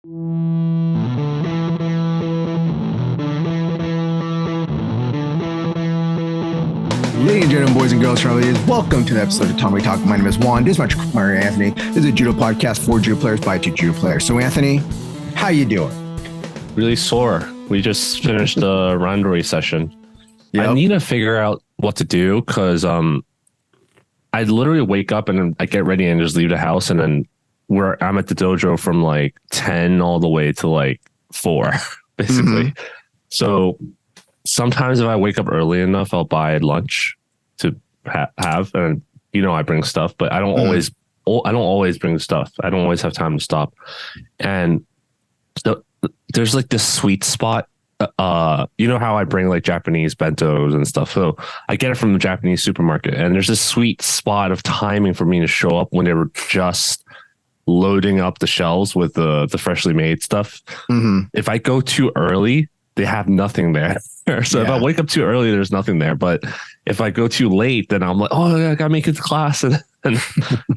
Ladies and gentlemen, boys and girls, welcome to the episode of Tatami Talk. My name is Juan. This is my partner, Anthony. This is a judo podcast for judo players by two judo players. So, Anthony, how you doing? Really sore. We just finished the randori session. Yep. I need to figure out what to do because I literally wake up and I get ready and just leave the house, and then I'm at the dojo from like 10 all the way to like 4, basically. Mm-hmm. So sometimes if I wake up early enough, I'll buy lunch to have, and I bring stuff, but I don't always bring stuff. I don't always have time to stop. And so there's like this sweet spot. You know how I bring like Japanese bentos and stuff. So I get it from the Japanese supermarket, and there's this sweet spot of timing for me to show up when they were just loading up the shelves with the freshly made stuff. Mm-hmm. If I go too early, they have nothing there. So if I wake up too early, there's nothing there. But if I go too late, then I'm like, I gotta make it to class, and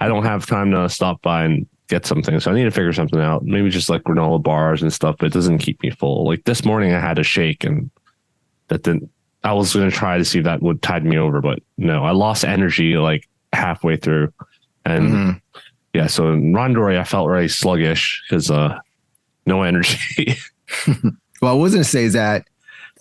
I don't have time to stop by and get something. So I need to figure something out. Maybe just like granola bars and stuff, but it doesn't keep me full. Like this morning I had a shake, and that didn't. I was going to try to see if that would tide me over, but no, I lost energy like halfway through. And so in randori I felt really sluggish because no energy. Well, I was going to say is that,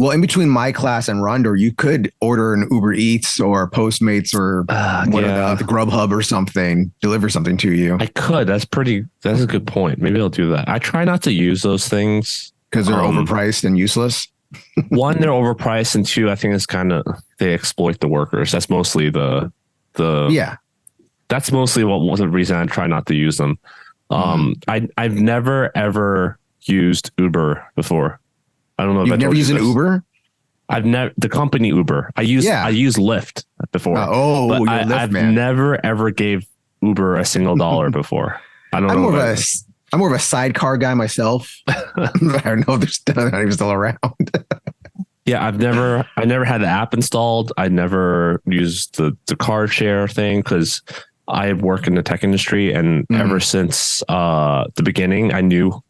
well, in between my class and randori, you could order an Uber Eats or Postmates or the Grubhub or something, deliver something to you. I could. That's a good point. Maybe I'll do that. I try not to use those things because they're overpriced and useless. One, they're overpriced, and two, I think it's kind of they exploit the workers. That's mostly That's mostly what was the reason I try not to use them. I've never ever used Uber before. I don't know if You've never used an Uber? I've never the company Uber. I used Lyft before. I've never ever gave Uber a single dollar before. I don't know. I'm more of a sidecar guy myself. I don't know if they're not even still around. Yeah, I never had the app installed. I never used the car share thing because I work in the tech industry, and ever since the beginning, I knew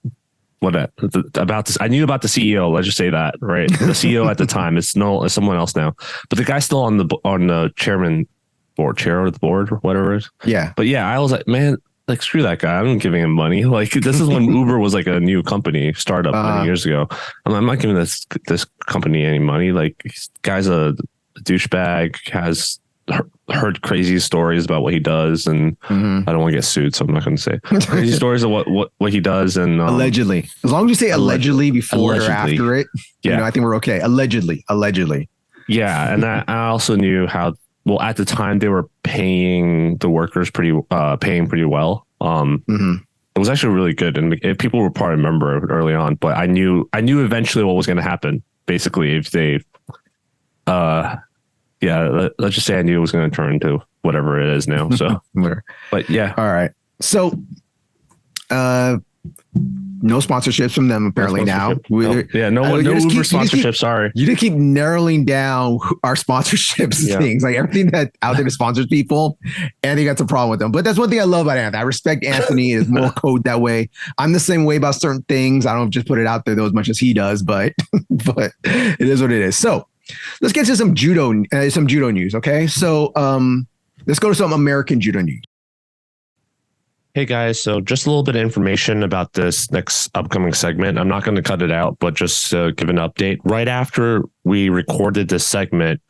about this. I knew about the CEO. Let's just say that, right? The CEO at the time is someone else now, but the guy's still on the chair of the board or whatever it is. Yeah. But yeah, I was like, man, like screw that guy. I'm not giving him money. Like this is when Uber was like a new company startup many years ago. I'm not giving this company any money. Like this guy's a douchebag, has heard crazy stories about what he does, and I don't want to get sued, so I'm not going to say crazy stories of what he does. And allegedly, as long as you say allegedly before or after it, I think we're okay. Allegedly. Yeah, and I also knew how. Well, at the time they were paying the workers pretty well. It was actually really good, and people would probably remember early on. But I knew eventually what was going to happen. Basically, if they let's just say I knew it was going to turn into whatever it is now. So, but yeah. All right. So, no sponsorships from them apparently now. No Uber sponsorship. Sorry. You just keep narrowing down our sponsorships things, like everything that out there that sponsors people. Anthony got a problem with them, but that's one thing I love about Anthony. I respect Anthony. Is more code that way. I'm the same way about certain things. I don't just put it out there though as much as he does, but it is what it is. So let's get to some judo news. Okay. So let's go to some American judo news. Hey guys, so just a little bit of information about this next upcoming segment. I'm not going to cut it out, but just to give an update. Right after we recorded this segment,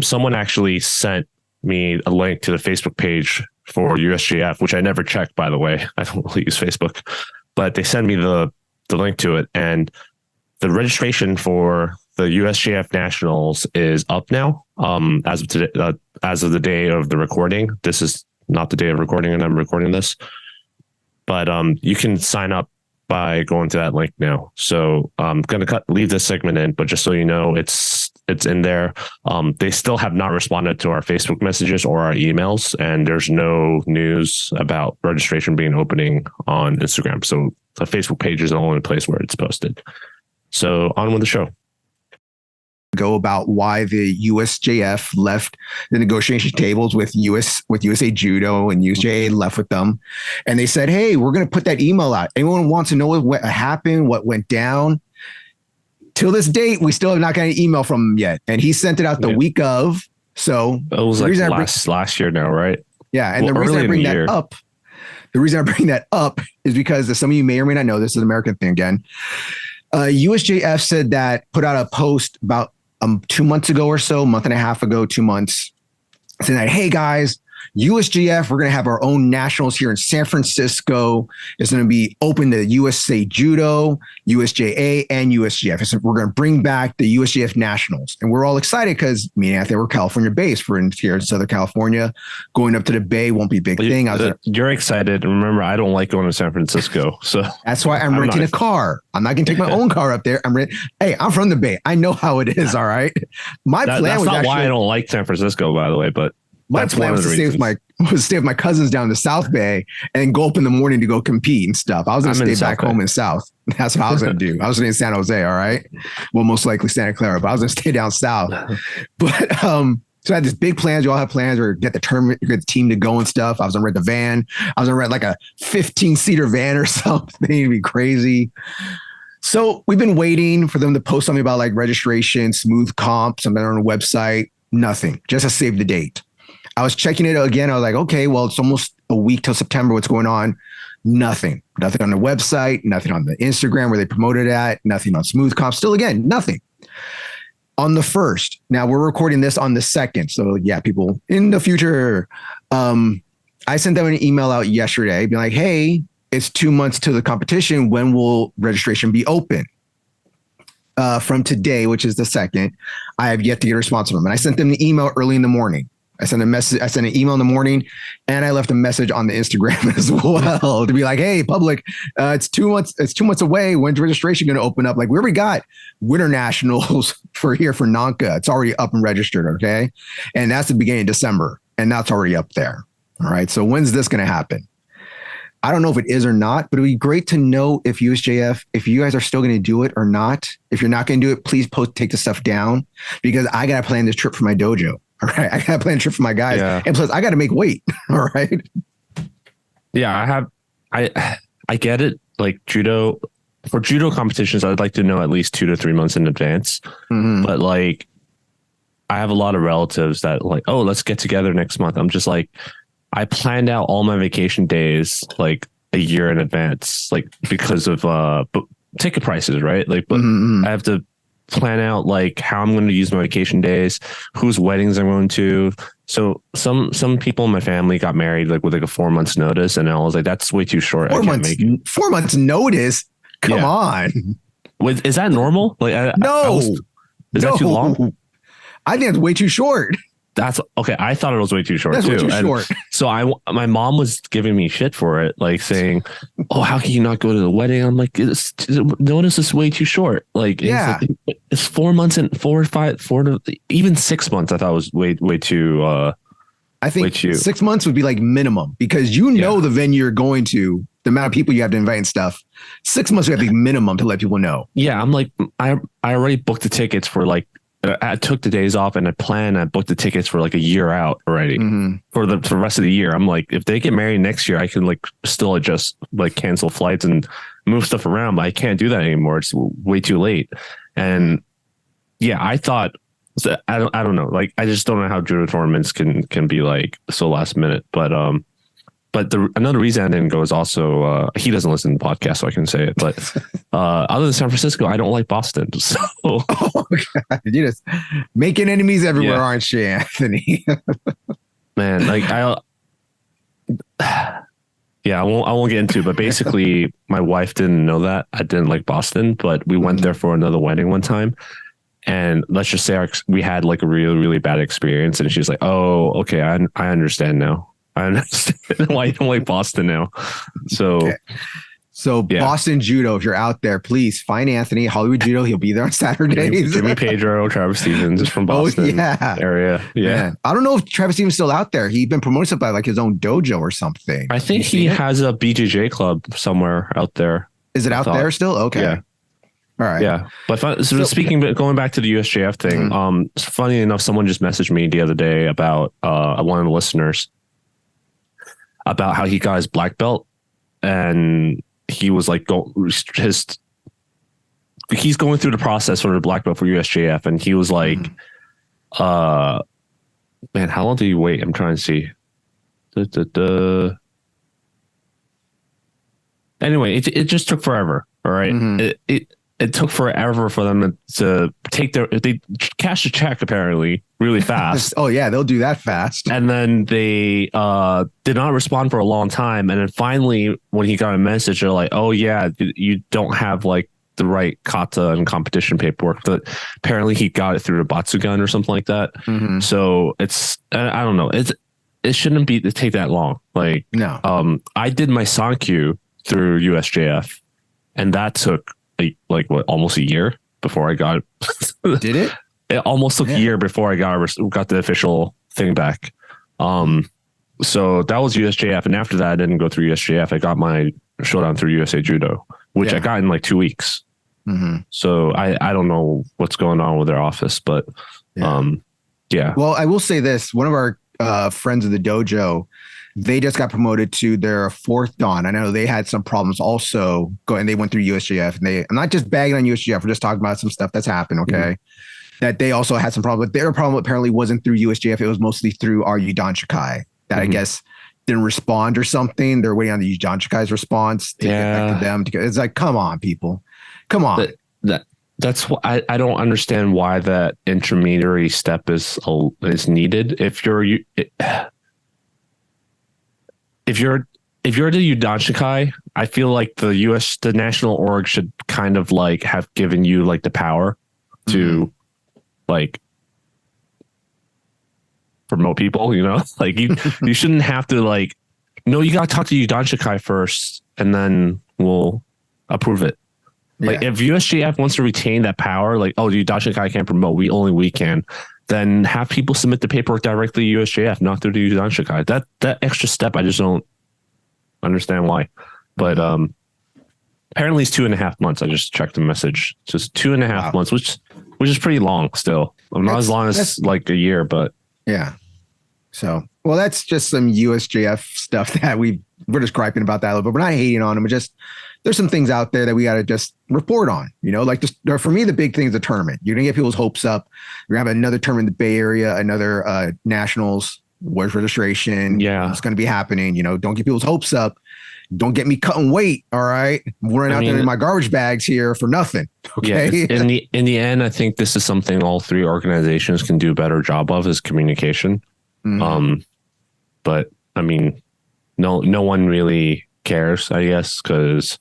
someone actually sent me a link to the Facebook page for USJF, which I never checked, by the way. I don't really use Facebook, but they sent me the link to it. And the registration for the USJF Nationals is up now as of today, as of the day of the recording. This is not the day of recording, and I'm recording this, but you can sign up by going to that link now. So I'm going to leave this segment in, but just so you know, it's in there. They still have not responded to our Facebook messages or our emails, and there's no news about registration being opening on Instagram. So the Facebook page is the only place where it's posted. So on with the show. ago about why the USJF left the negotiation tables with USA Judo, and USJA left with them. And they said, hey, we're going to put that email out. Anyone wants to know what happened, what went down? Till this date, we still have not gotten an email from him yet. And he sent it out the week of. So it was like last year now, right? Yeah. And the reason I bring that up is because some of you may or may not know, this is an American thing again. USJF said that, put out a post about 2 months ago or so, month and a half ago, 2 months, saying that, hey guys, USJF, we're going to have our own nationals here in San Francisco. It's going to be open to USA Judo, USJA, and USJF. So we're going to bring back the USJF nationals. And we're all excited because me and Anthony were California based. We're here in Southern California. Going up to the Bay won't be a big thing. You're excited. Remember, I don't like going to San Francisco. So that's why I'm renting a car. I'm not going to take my own car up there. Hey, I'm from the Bay. I know how it is. All right. That's not why I don't like San Francisco, by the way, but my plan was to stay with my cousins down the South Bay and go up in the morning to go compete and stuff. I was going to stay back home in South. That's what I was going to do. I was going to San Jose. All right. Well, most likely Santa Clara, but I was going to stay down South. But, so I had this big plans. You all have plans or get the tournament, get the team to go and stuff. I was going to rent the van. I was going to rent like a 15-seater van or something. It'd be crazy. So we've been waiting for them to post something about like registration, smooth comp, something on the website. Nothing. Just a save the date. I was checking it again. I was like, okay, well, it's almost a week till September. What's going on? Nothing. Nothing on the website. Nothing on the Instagram where they promoted at. Nothing on Smooth Comp. Still, again, nothing. On the 1st. Now, we're recording this on the 2nd. So, yeah, people in the future. I sent them an email out yesterday being like, hey, it's 2 months to the competition. When will registration be open? From today, which is the 2nd, I have yet to get a response from them. And I sent them the email early in the morning. I sent an email in the morning, and I left a message on the Instagram as well to be like, hey, public, it's 2 months. It's 2 months away. When's registration going to open up? Like, we already got winter nationals for Nanka. It's already up and registered. Okay. And that's the beginning of December, and that's already up there. All right. So when's this going to happen? I don't know if it is or not, but it'd be great to know if USJF, if you guys are still going to do it or not. If you're not going to do it, please take the stuff down, because I got to plan this trip for my dojo. All right. I got to plan a trip for my guys. Yeah. And plus I got to make weight. All right. Yeah. I get it. Like for judo competitions, I'd like to know at least 2 to 3 months in advance. Mm-hmm. But like, I have a lot of relatives that like, oh, let's get together next month. I'm just like, I planned out all my vacation days like a year in advance, like because of ticket prices, right? Like, but I have to plan out like how I'm going to use my vacation days, whose weddings I'm going to. So some people in my family got married like with like a 4 months notice, and I was like, that's way too short. 4 months, 4 months notice. Come on. Is that normal? Like, no, is that too long? I think it's way too short. That's okay. I thought it was way too short. That's too. Way too short. So my mom was giving me shit for it, like saying, "Oh, how can you not go to the wedding?" I'm like, "Notice is way too short." Like, yeah, it's 4 months and 4 or 5, 4 to even 6 months. I thought was way too. I think 6 months would be like minimum, because the venue you're going to, the amount of people you have to invite and stuff. 6 months would be minimum to let people know. Yeah, I'm like, I already booked the tickets for like. I took the days off and I booked the tickets for like a year out already for the rest of the year. I'm like, if they get married next year, I can like still adjust, like cancel flights and move stuff around, but I can't do that anymore. It's way too late. And yeah, I thought, I don't know. Like, I just don't know how judo tournaments can be like so last minute, but another reason I didn't go is also he doesn't listen to the podcast, so I can say it. But other than San Francisco, I don't like Boston. So oh, God. You're just making enemies everywhere, aren't you, Anthony? Man, like I won't get into it, but basically my wife didn't know that I didn't like Boston, but we went there for another wedding one time. And let's just say we had like a really, really bad experience. And she's like, oh, okay, I understand now. I understand why you don't like Boston now. So, Boston Judo, if you're out there, please find Anthony, Hollywood Judo. He'll be there on Saturdays. Jimmy Pedro, Travis Stevens is from Boston area. Yeah. I don't know if Travis Stevens is still out there. He's been promoted by like his own dojo or something. I think he has a BJJ club somewhere out there. Is it out there still? Okay. All right. Yeah. But going back to the USJF thing, funny enough, someone just messaged me the other day about one of the listeners about how he got his black belt, and he was like, he's going through the process for the black belt for USJF, and he was like, man, how long did you wait? I'm trying to see. Anyway, it just took forever. All right. It took forever for them to they cash a check apparently really fast. Oh yeah, they'll do that fast. And then they did not respond for a long time. And then finally, when he got a message, they're like, "Oh yeah, you don't have like the right kata and competition paperwork." But apparently, he got it through the Batsugan or something like that. So I don't know. It shouldn't take that long. Like no. I did my Sankyu through USJF, and that took like what, almost a year before I got it. Did it? It almost took a year before I got the official thing back. So that was USJF, and after that, I didn't go through USJF. I got my showdown through USA Judo, which I got in like 2 weeks. So I don't know what's going on with their office, but yeah. Well, I will say this: one of our friends of the dojo, they just got promoted to their 4th dan. I know they had some problems also and they went through USJF, and I'm not just bagging on USJF. We're just talking about some stuff that's happened. Okay. That they also had some problems, but their problem apparently wasn't through USJF. It was mostly through our Yudan Shikai that I guess didn't respond or something. They're waiting on the Yudan Shikai's response to get back to them. It's like, come on, people. Come on. That's why I don't understand why that intermediary step is needed. If you're the Yudan Shikai, I feel like the national org should kind of like have given you like the power to like promote people, you know, like you shouldn't have to like, no, you got to talk to Yudan Shikai first and then we'll approve it. Like if USJF wants to retain that power, like, oh, the Yudan Shikai can't promote, we can, then have people submit the paperwork directly to USJF, not through the Yudan Shikai. That extra step, I just don't understand why. But apparently it's 2.5 months. I just checked the message. It's just 2.5 months, which is pretty long still. Not as long as like a year, but yeah. So, well, that's just some USJF stuff that we're just griping about that a little bit. We're not hating on them. There's some things out there that we got to just report on, you know, like just for me, the big thing is the tournament. You're going to get people's hopes up. You're going to have another tournament in the Bay Area, another nationals, Warriors registration. Yeah. It's going to be happening. You know, don't get people's hopes up. Don't get me cutting weight. All right. I'm running out there in my garbage bags here for nothing. Okay. Yeah, in the end, I think this is something all 3 organizations can do a better job of is communication. But I mean, no one really cares, I guess, because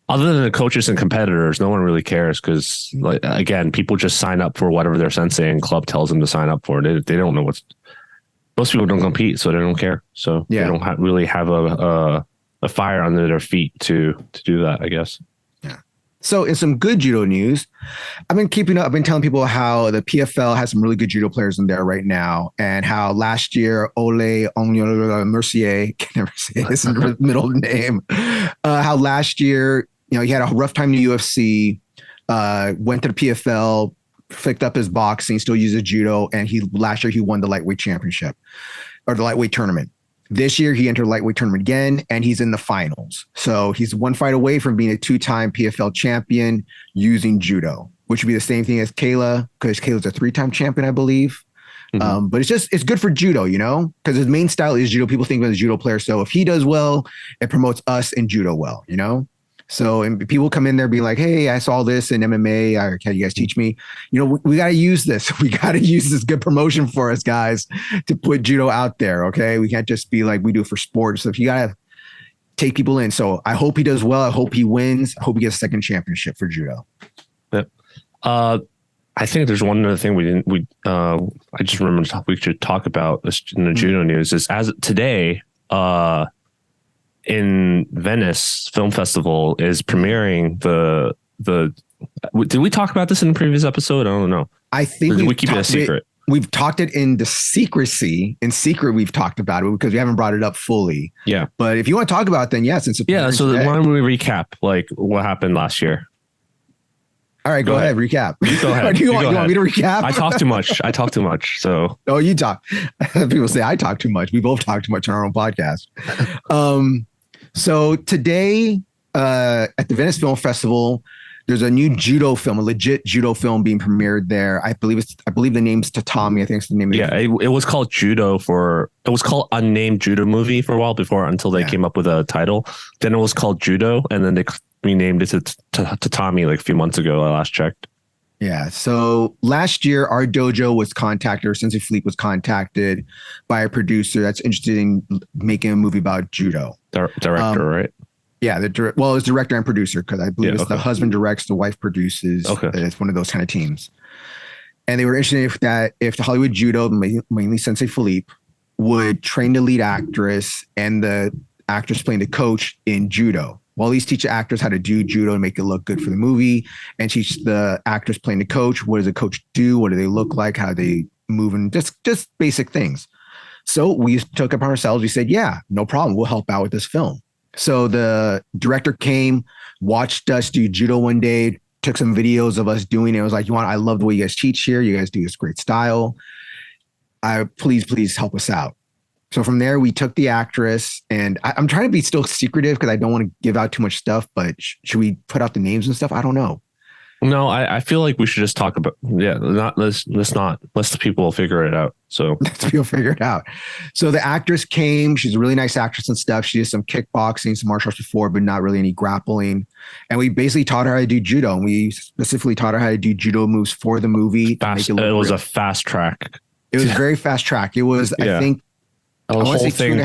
other than the coaches and competitors, no one really cares because, like, again, people just sign up for whatever their sensei and club tells them to sign up for. They don't know most people don't compete, so they don't care. So they don't really have a fire under their feet to do that, I guess. Yeah. So in some good judo news, I've been telling people how the PFL has some really good judo players in there right now, and how last year Ole Mercier, can never say his middle name, how last year, you know, he had a rough time in the UFC, went to the PFL, picked up his boxing, still uses judo, and last year he won the lightweight championship or the lightweight tournament. This year he entered lightweight tournament again, and he's in the finals. So he's one fight away from being a 2-time PFL champion using judo, which would be the same thing as Kayla, because Kayla's a 3-time champion, I believe. But it's good for judo, you know, because his main style is judo. People think of him as a judo player. So if he does well, it promotes us in judo well, you know? So, and people come in there being like, hey, I saw this in MMA. Can you guys teach me? You know, we got to use this. We got to use this good promotion for us guys to put judo out there. Okay. We can't just be like we do for sports. So if you got to take people in. So I hope he does well. I hope he wins. I hope he gets a second championship for judo. Yep. I think there's one other thing I just remembered we should talk about in the judo news is as today, in Venice Film Festival is premiering the did we talk about this in the previous episode? I don't know. I think we keep it a secret. We've talked it in secret. We've talked about it because we haven't brought it up fully. Yeah. But if you want to talk about it, then yes. So why don't we recap like what happened last year? All right, go ahead. Recap. You go ahead. Do you want me to recap? I talk too much. So. Oh, you talk. People say I talk too much. We both talk too much on our own podcast. So today at the Venice Film Festival, there's a new judo film, a legit judo film being premiered there. I believe the name's Tatami. I think it's the name. Yeah, it was called it was called Unnamed Judo Movie for a while until they came up with a title. Then it was called Judo, and then they renamed it to Tatami like a few months ago. I last checked. Yeah. So last year, our dojo was contacted, or Sensei Philippe was contacted by a producer that's interested in making a movie about judo. Director, right? Yeah, it's director and producer, because I believe the husband directs, the wife produces. Okay. It's one of those kind of teams. And they were interested if the Hollywood Judo, mainly Sensei Philippe, would train the lead actress and the actress playing the coach in judo. Well, at least teach the actors how to do judo and make it look good for the movie, and teach the actors playing the coach. What does the coach do? What do they look like? How they move, and just basic things. So we took it upon ourselves. We said, yeah, no problem. We'll help out with this film. So the director came, watched us do judo one day, took some videos of us doing it. It was like, I love the way you guys teach here. You guys do this great style. Please help us out. So from there, we took the actress, and I'm trying to be still secretive because I don't want to give out too much stuff, but should we put out the names and stuff? I don't know. No, I feel like we should just talk about, let's the people figure it out. So let's people figure it out. So the actress came, she's a really nice actress and stuff. She did some kickboxing, some martial arts before, but not really any grappling. And we basically taught her how to do judo. And we specifically taught her how to do judo moves for the movie. It was a fast track. It was very fast track. It was, I think, the whole thing,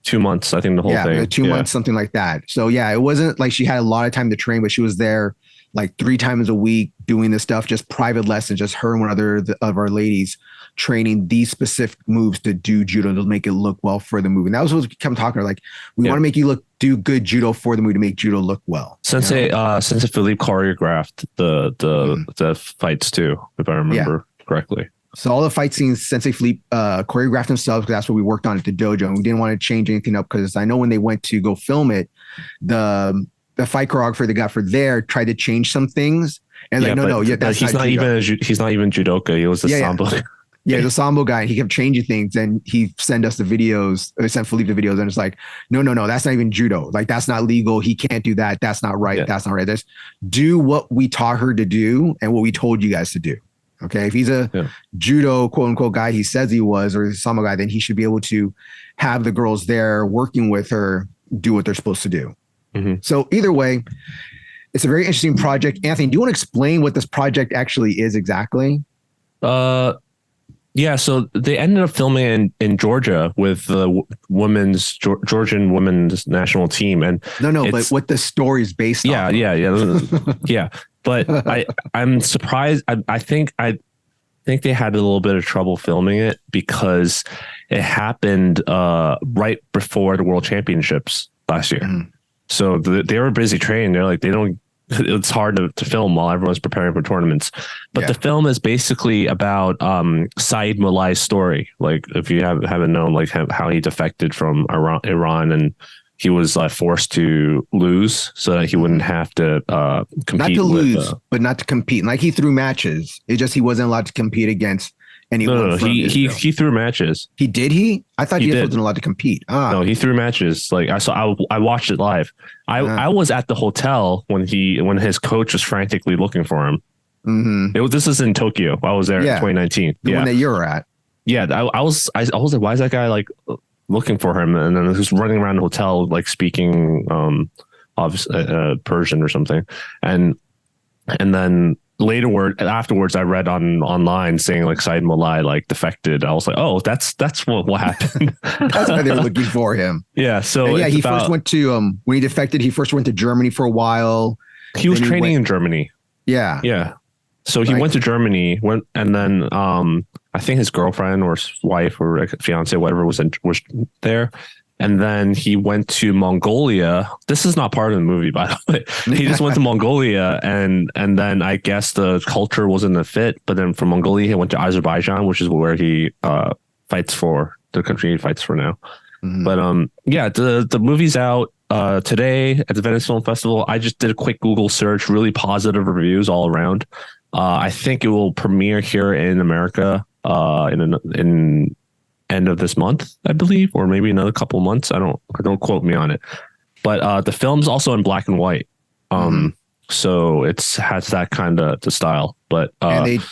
2 months, I think the whole thing. Yeah, 2 months, something like that. So yeah, it wasn't like she had a lot of time to train, but she was there like 3 times a week doing this stuff, just private lessons, just her and one other of our ladies training these specific moves to do judo to make it look well for the movie. And that was what we kept talking about. Like, we want to make you do good judo for the movie to make judo look well. Sensei Philippe choreographed the fights too, if I remember correctly. So all the fight scenes, Sensei Philippe choreographed themselves, because that's what we worked on at the dojo. And we didn't want to change anything up, because I know when they went to go film it, the fight choreographer they got for there tried to change some things. And that's he's not even judoka. He was a sambo. Yeah, the sambo guy. He kept changing things, and he sent us the videos. Sent Philippe the videos, and it's like, no, that's not even judo. Like, that's not legal. He can't do that. That's not right. That's not right. Just do what we taught her to do and what we told you guys to do. Okay, if he's a judo quote unquote guy, he says he was, or a sambo guy, then he should be able to have the girls there working with her do what they're supposed to do. Mm-hmm. So either way, it's a very interesting project. Anthony, do you want to explain what this project actually is exactly? Yeah, so they ended up filming in Georgia with the Georgian women's national team, and but what the story is based on. Yeah. But I'm surprised. I think they had a little bit of trouble filming it because it happened right before the World Championships last year. Mm. So they were busy training. They're like, it's hard to film while everyone's preparing for tournaments. But the film is basically about Saeed Mullai's story. Like, if you haven't known, like how he defected from Iran, and he was forced to lose so that he wouldn't have to compete. Not to lose, but not to compete. Like, he threw matches. It just he wasn't allowed to compete against anyone. No, he threw matches. He did. I thought he wasn't allowed to compete. No, he threw matches. Like, I watched it live. I was at the hotel when his coach was frantically looking for him. Mm-hmm. This is in Tokyo. I was there in 2019. The one that you were at. Yeah, I was like, why is that guy like looking for him? And then he was running around the hotel like speaking Persian or something. And then afterwards, I read online saying like Saeed Mullai like defected. I was like, oh, that's what happened. That's why they were looking for him. Yeah. So he first went to when he defected. He first went to Germany for a while. He was training in Germany. Yeah. Yeah. So he went to Germany, and then I think his girlfriend or his wife or fiance, whatever, was there. And then he went to Mongolia. This is not part of the movie, by the way. He just went to Mongolia, and then I guess the culture wasn't a fit. But then from Mongolia, he went to Azerbaijan, which is where he fights for, the country he fights for now. Mm-hmm. But the movie's out. today at the Venice Film Festival, I just did a quick Google search, really positive reviews all around. I think it will premiere here in America in end of this month, I believe, or maybe another couple of months. Don't quote me on it. But the film's also in black and white. So has that kind of style. But and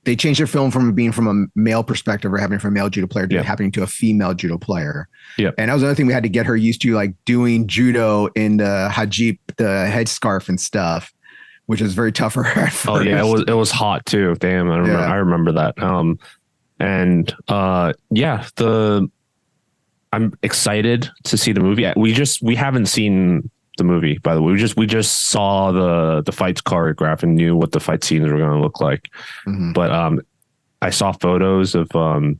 they changed their film from being from a male perspective or having from a male judo player to happening to a female judo player. Yeah. And that was another thing we had to get her used to, like doing judo in the hijab, the headscarf and stuff, which was very tough for her at first. Oh yeah, it was hot too. Damn, I remember that. I'm excited to see the movie. We haven't seen the movie, by the way. We just saw the fights choreographed and knew what the fight scenes were going to look like. But I saw photos of them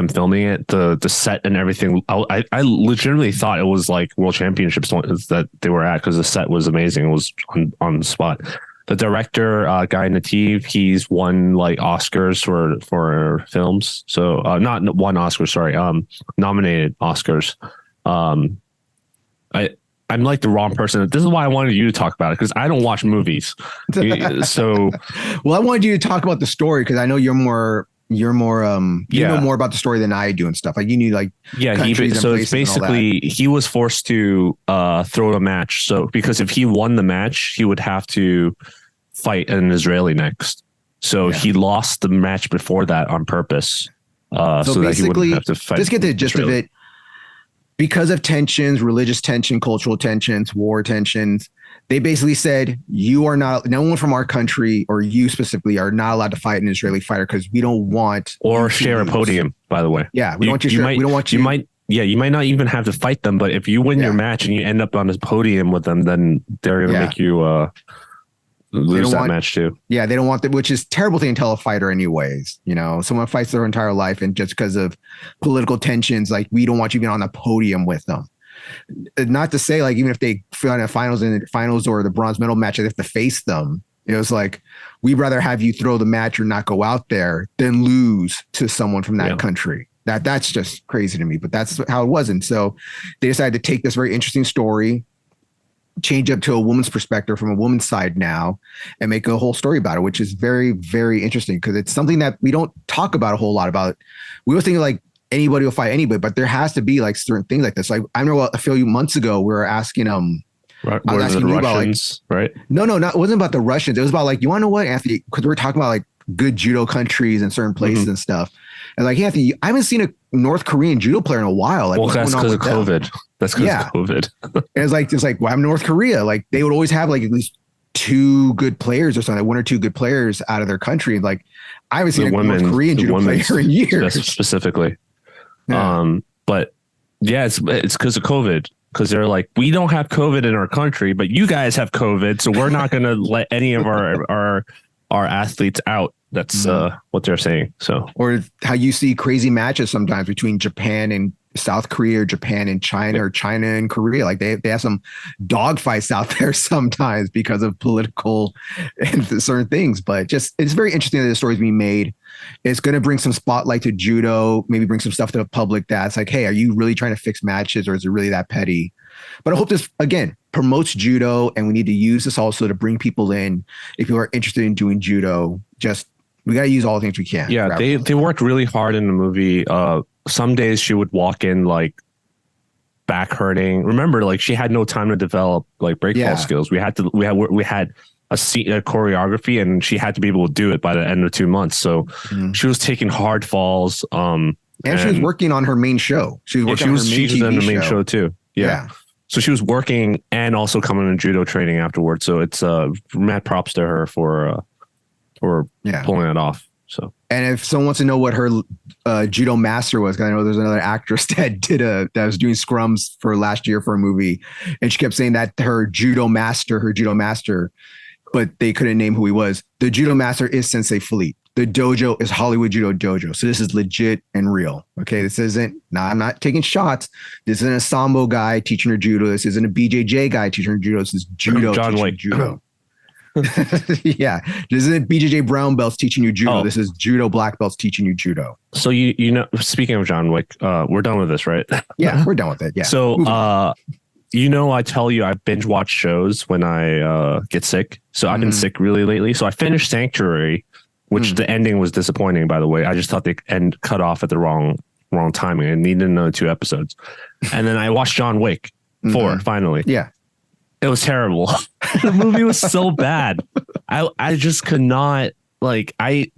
filming it, the set and everything. I legitimately thought it was like World Championships that they were at, because the set was amazing. It was on the spot. The director, Guy Nativ, he's won like Oscars for films. So not won Oscars, sorry, nominated Oscars. I'm like the wrong person. This is why I wanted you to talk about it, because I don't watch movies. So, well, I wanted you to talk about the story, because I know you know more about the story than I do and stuff. Like you knew so it's basically he was forced to throw a match. So because if he won the match, he would have to fight an Israeli next. So he lost the match before that on purpose. So that he wouldn't have to fight. Just get the gist of it. Because of tensions, religious tension, cultural tensions, war tensions, they basically said, no one from our country, or you specifically, are not allowed to fight an Israeli fighter, because we don't want or share a podium, by the way. Yeah, we don't want you to. We don't want you. You might not even have to fight them, but if you win your match and you end up on this podium with them, then they're going to make you lose that match too. Yeah, they don't want that, which is a terrible thing to tell a fighter anyways. You know, someone fights their entire life, and just because of political tensions, like, we don't want you being on the podium with them. Not to say, like, even if they feel in the finals or the bronze medal match, they have to face them. It was like, we'd rather have you throw the match or not go out there than lose to someone from that country. That's just crazy to me, but that's how it was. And so they decided to take this very interesting story, change up to a woman's perspective from a woman's side now, and make a whole story about it, which is very, very interesting, because it's something that we don't talk about a whole lot about. We were thinking like anybody will fight anybody, but there has to be like certain things like this. Like, I remember a few months ago, we were asking, right. I was asking you Russians, about, like, right? No, it wasn't about the Russians. It was about, like, you want to know what, Anthony? Because we were talking about like good judo countries and certain places and stuff. And like, Anthony, I haven't seen a North Korean judo player in a while. Like, well, that's because of COVID. That's because of COVID. And it's like, well, I'm North Korea. Like, they would always have like at least two good players or something, one or two good players out of their country. Like, I haven't seen a North Korean judo player in years. Specifically. Yeah. But yeah, it's because of COVID. Because they're like, we don't have COVID in our country, but you guys have COVID, so we're not going to let any of our athletes out. That's what they're saying. So, or how you see crazy matches sometimes between Japan and South Korea, or Japan and China, or China and Korea. Like, they have some dog fights out there sometimes because of political and certain things. But just, it's very interesting that the story's being made. It's going to bring some spotlight to judo, maybe bring some stuff to the public that's like, hey, are you really trying to fix matches, or is it really that petty? But I hope this, again, promotes judo, and we need to use this also to bring people in. If you are interested in doing judo, we got to use all the things we can. Yeah, they worked really hard in the movie. Some days she would walk in like back hurting. Remember, like, she had no time to develop like breakfall skills. We had a choreography, and she had to be able to do it by the end of 2 months. So she was taking hard falls. And she was working on her main show. She was working on her main TV on the main show too. Yeah. So she was working and also coming to judo training afterwards. So it's mad props to her for pulling it off. So, and if someone wants to know what her judo master was, because I know there's another actress that was doing scrums for last year for a movie, and she kept saying that her judo master, but they couldn't name who he was. The judo master is Sensei Philippe. The dojo is Hollywood Judo Dojo. So this is legit and real. Okay, this isn't. I'm not taking shots. This isn't a sambo guy teaching her judo. This isn't a BJJ guy teaching her judo. This is judo teaching judo. Yeah, this isn't BJJ brown belts teaching you judo. This is judo black belts teaching you judo. So you know, speaking of John Wick, we're done with this, right? Yeah, we're done with it. Yeah. So I tell you, I binge watch shows when I get sick. So I've been sick really lately. So I finished Sanctuary, which the ending was disappointing, by the way. I just thought the end cut off at the wrong timing. I needed another 2 episodes. And then I watched John Wick 4 finally. Yeah. It was terrible. The movie was so bad. I just could not, like, I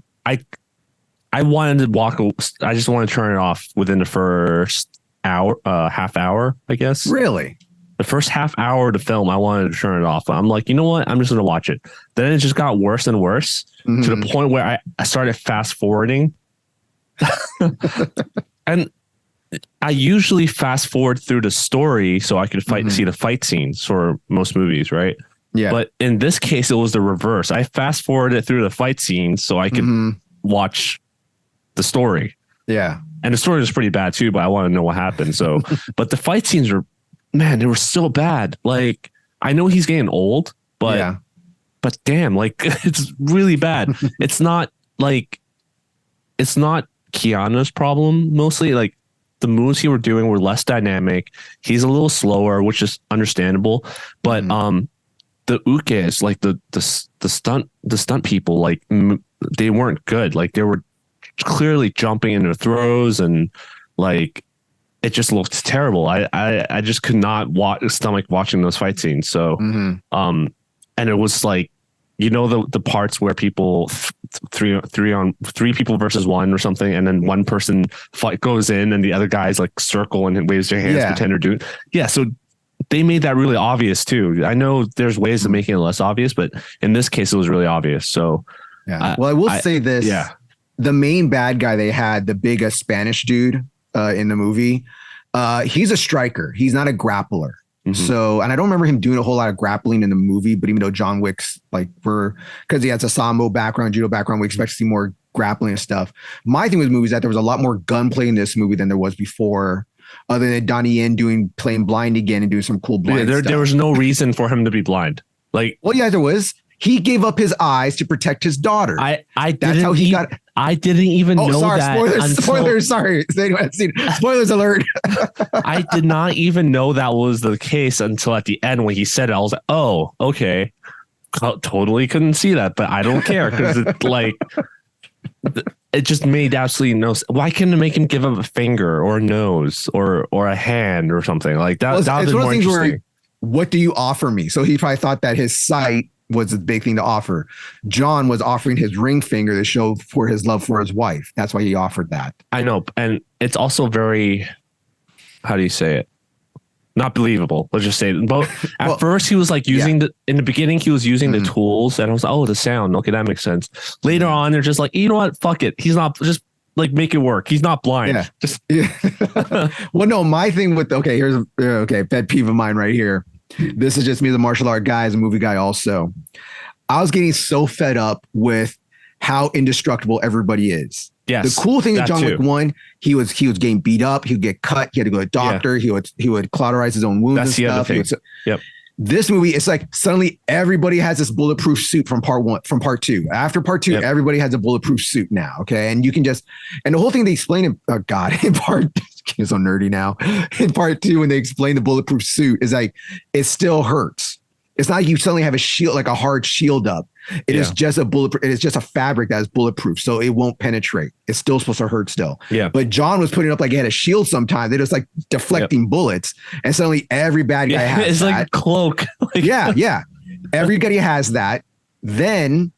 wanted to walk. I just wanted to turn it off within the first hour, half hour, I guess. Really? The first half hour of the film, I wanted to turn it off. I'm like, you know what? I'm just going to watch it. Then it just got worse and worse to the point where I started fast forwarding. And I usually fast forward through the story so I could see the fight scenes for most movies, right? Yeah. But in this case, it was the reverse. I fast forwarded through the fight scenes so I could watch the story. Yeah. And the story was pretty bad too, but I want to know what happened. So, but the fight scenes were, man, they were so bad. Like, I know he's getting old, but damn, like, it's really bad. It's not Keanu's problem mostly. Like, the moves he were doing were less dynamic. He's a little slower, which is understandable. But the ukes, like the stunt people, like they weren't good. Like, they were clearly jumping into throws, and like it just looked terrible. I just could not stomach watching those fight scenes. So and it was like, the parts where people three people versus one or something, and then one person goes in and the other guys like circle and waves their hands, pretend to do. Yeah, so they made that really obvious too. I know there's ways of making it less obvious, but in this case it was really obvious. So I will say this. Yeah. The main bad guy they had, the big Spanish dude in the movie, he's a striker. He's not a grappler. So, and I don't remember him doing a whole lot of grappling in the movie, but even though John Wick's because he has a Sambo background, judo background, we expect to see more grappling and stuff. My thing with the movie is that there was a lot more gunplay in this movie than there was before, other than Donnie Yen playing blind again and doing some cool blind stuff. There was no reason for him to be blind. Like, well, yeah, there was. He gave up his eyes to protect his daughter. That's how he got. I didn't even know that. Spoilers. Sorry. Spoilers alert. I did not even know that was the case until at the end when he said it. I was like, oh, okay. Totally couldn't see that, but I don't care because it's like, it just made absolutely no sense. Why couldn't it make him give up a finger or a nose or a hand or something like that? That was more interesting. What do you offer me? So he probably thought that his sight was a big thing to offer. John was offering his ring finger to show for his love for his wife. That's why he offered that. I know. And it's also very, how do you say it? Not believable. Let's just say it. But at first he was like using in the beginning, he was using the tools, and I was like, oh, the sound. Okay, that makes sense. Later on, they're just like, you know what? Fuck it. He's not, just like make it work. He's not blind. Well, no, my thing with, here's pet peeve of mine right here. This is just me as a martial art guy, as a movie guy also. I was getting so fed up with how indestructible everybody is. Yes, the cool thing with John Wick 1, he was getting beat up. He would get cut. He had to go to a doctor. Yeah. He would cauterize his own wounds. That's and the stuff. Other thing. This movie, it's like suddenly everybody has this bulletproof suit from part 2. After part 2, everybody has a bulletproof suit now. Okay. And you can and the whole thing they explain in part, it's so nerdy now. In part 2, when they explain the bulletproof suit, is like, it still hurts. It's not like you suddenly have a shield, like a hard shield up. It is just a bulletproof. It is just a fabric that is bulletproof, so it won't penetrate. It's still supposed to hurt still. Yeah. But John was putting it up like he had a shield sometimes. They're just like deflecting bullets, and suddenly every bad guy has it's that. Like a cloak. Everybody has that. Then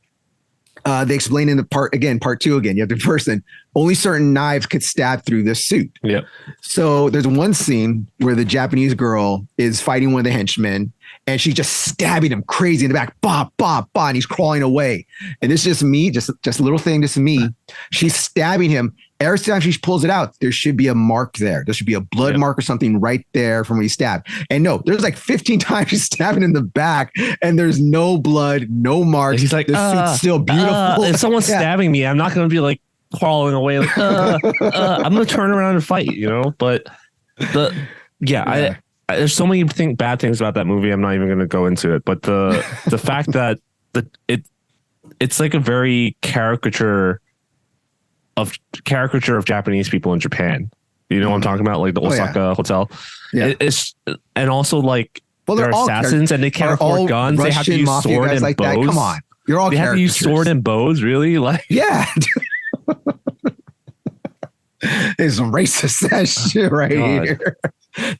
they explain in the part 2 again. You have the person, only certain knives could stab through this suit. Yeah. So there's one scene where the Japanese girl is fighting one of the henchmen, and she's just stabbing him crazy in the back, bah, bah, bah, and he's crawling away. And it's just me, just a little thing, just me. She's stabbing him. Every time she pulls it out, there should be a mark there. There should be a blood mark or something right there from when he stabbed. And no, there's like 15 times she's stabbing in the back, and there's no blood, no marks. He's like, the suit's still beautiful. If someone's stabbing me, I'm not going to be like crawling away. Like, I'm going to turn around and fight, But there's so many bad things about that movie. I'm not even going to go into it. But the fact that it's like a very caricature of Japanese people in Japan. You know what I'm talking about? Like the Osaka hotel. Yeah. It's and also like they're all assassins and they can't afford guns. Russian they have to use sword and like bows. That. Come on. You're all They have to use sword and bows, really? Like yeah. There's some racist shit right here.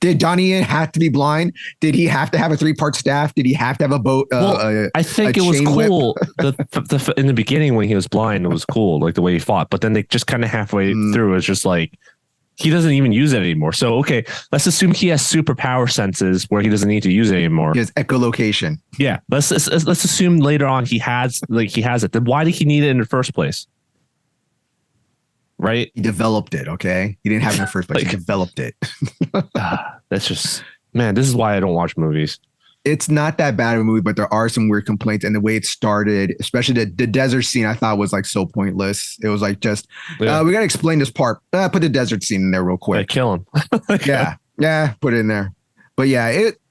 Did Donnie Yen have to be blind? Did he have to have a 3-part staff? Did he have to have a boat? I think it was cool. In the beginning when he was blind, it was cool, like the way he fought. But then they just kind of halfway through, it's just like he doesn't even use it anymore. So okay, let's assume he has superpower senses where he doesn't need to use it anymore. He has echolocation. Yeah, let's assume later on he has it. Then why did he need it in the first place? Right? He developed it, okay? He didn't have it in the first place. He developed it. That's just, man, this is why I don't watch movies. It's not that bad of a movie, but there are some weird complaints. And the way it started, especially the desert scene, I thought was like so pointless. It was like just, we got to explain this part. Put the desert scene in there real quick. Kill him. Yeah, put it in there. But yeah,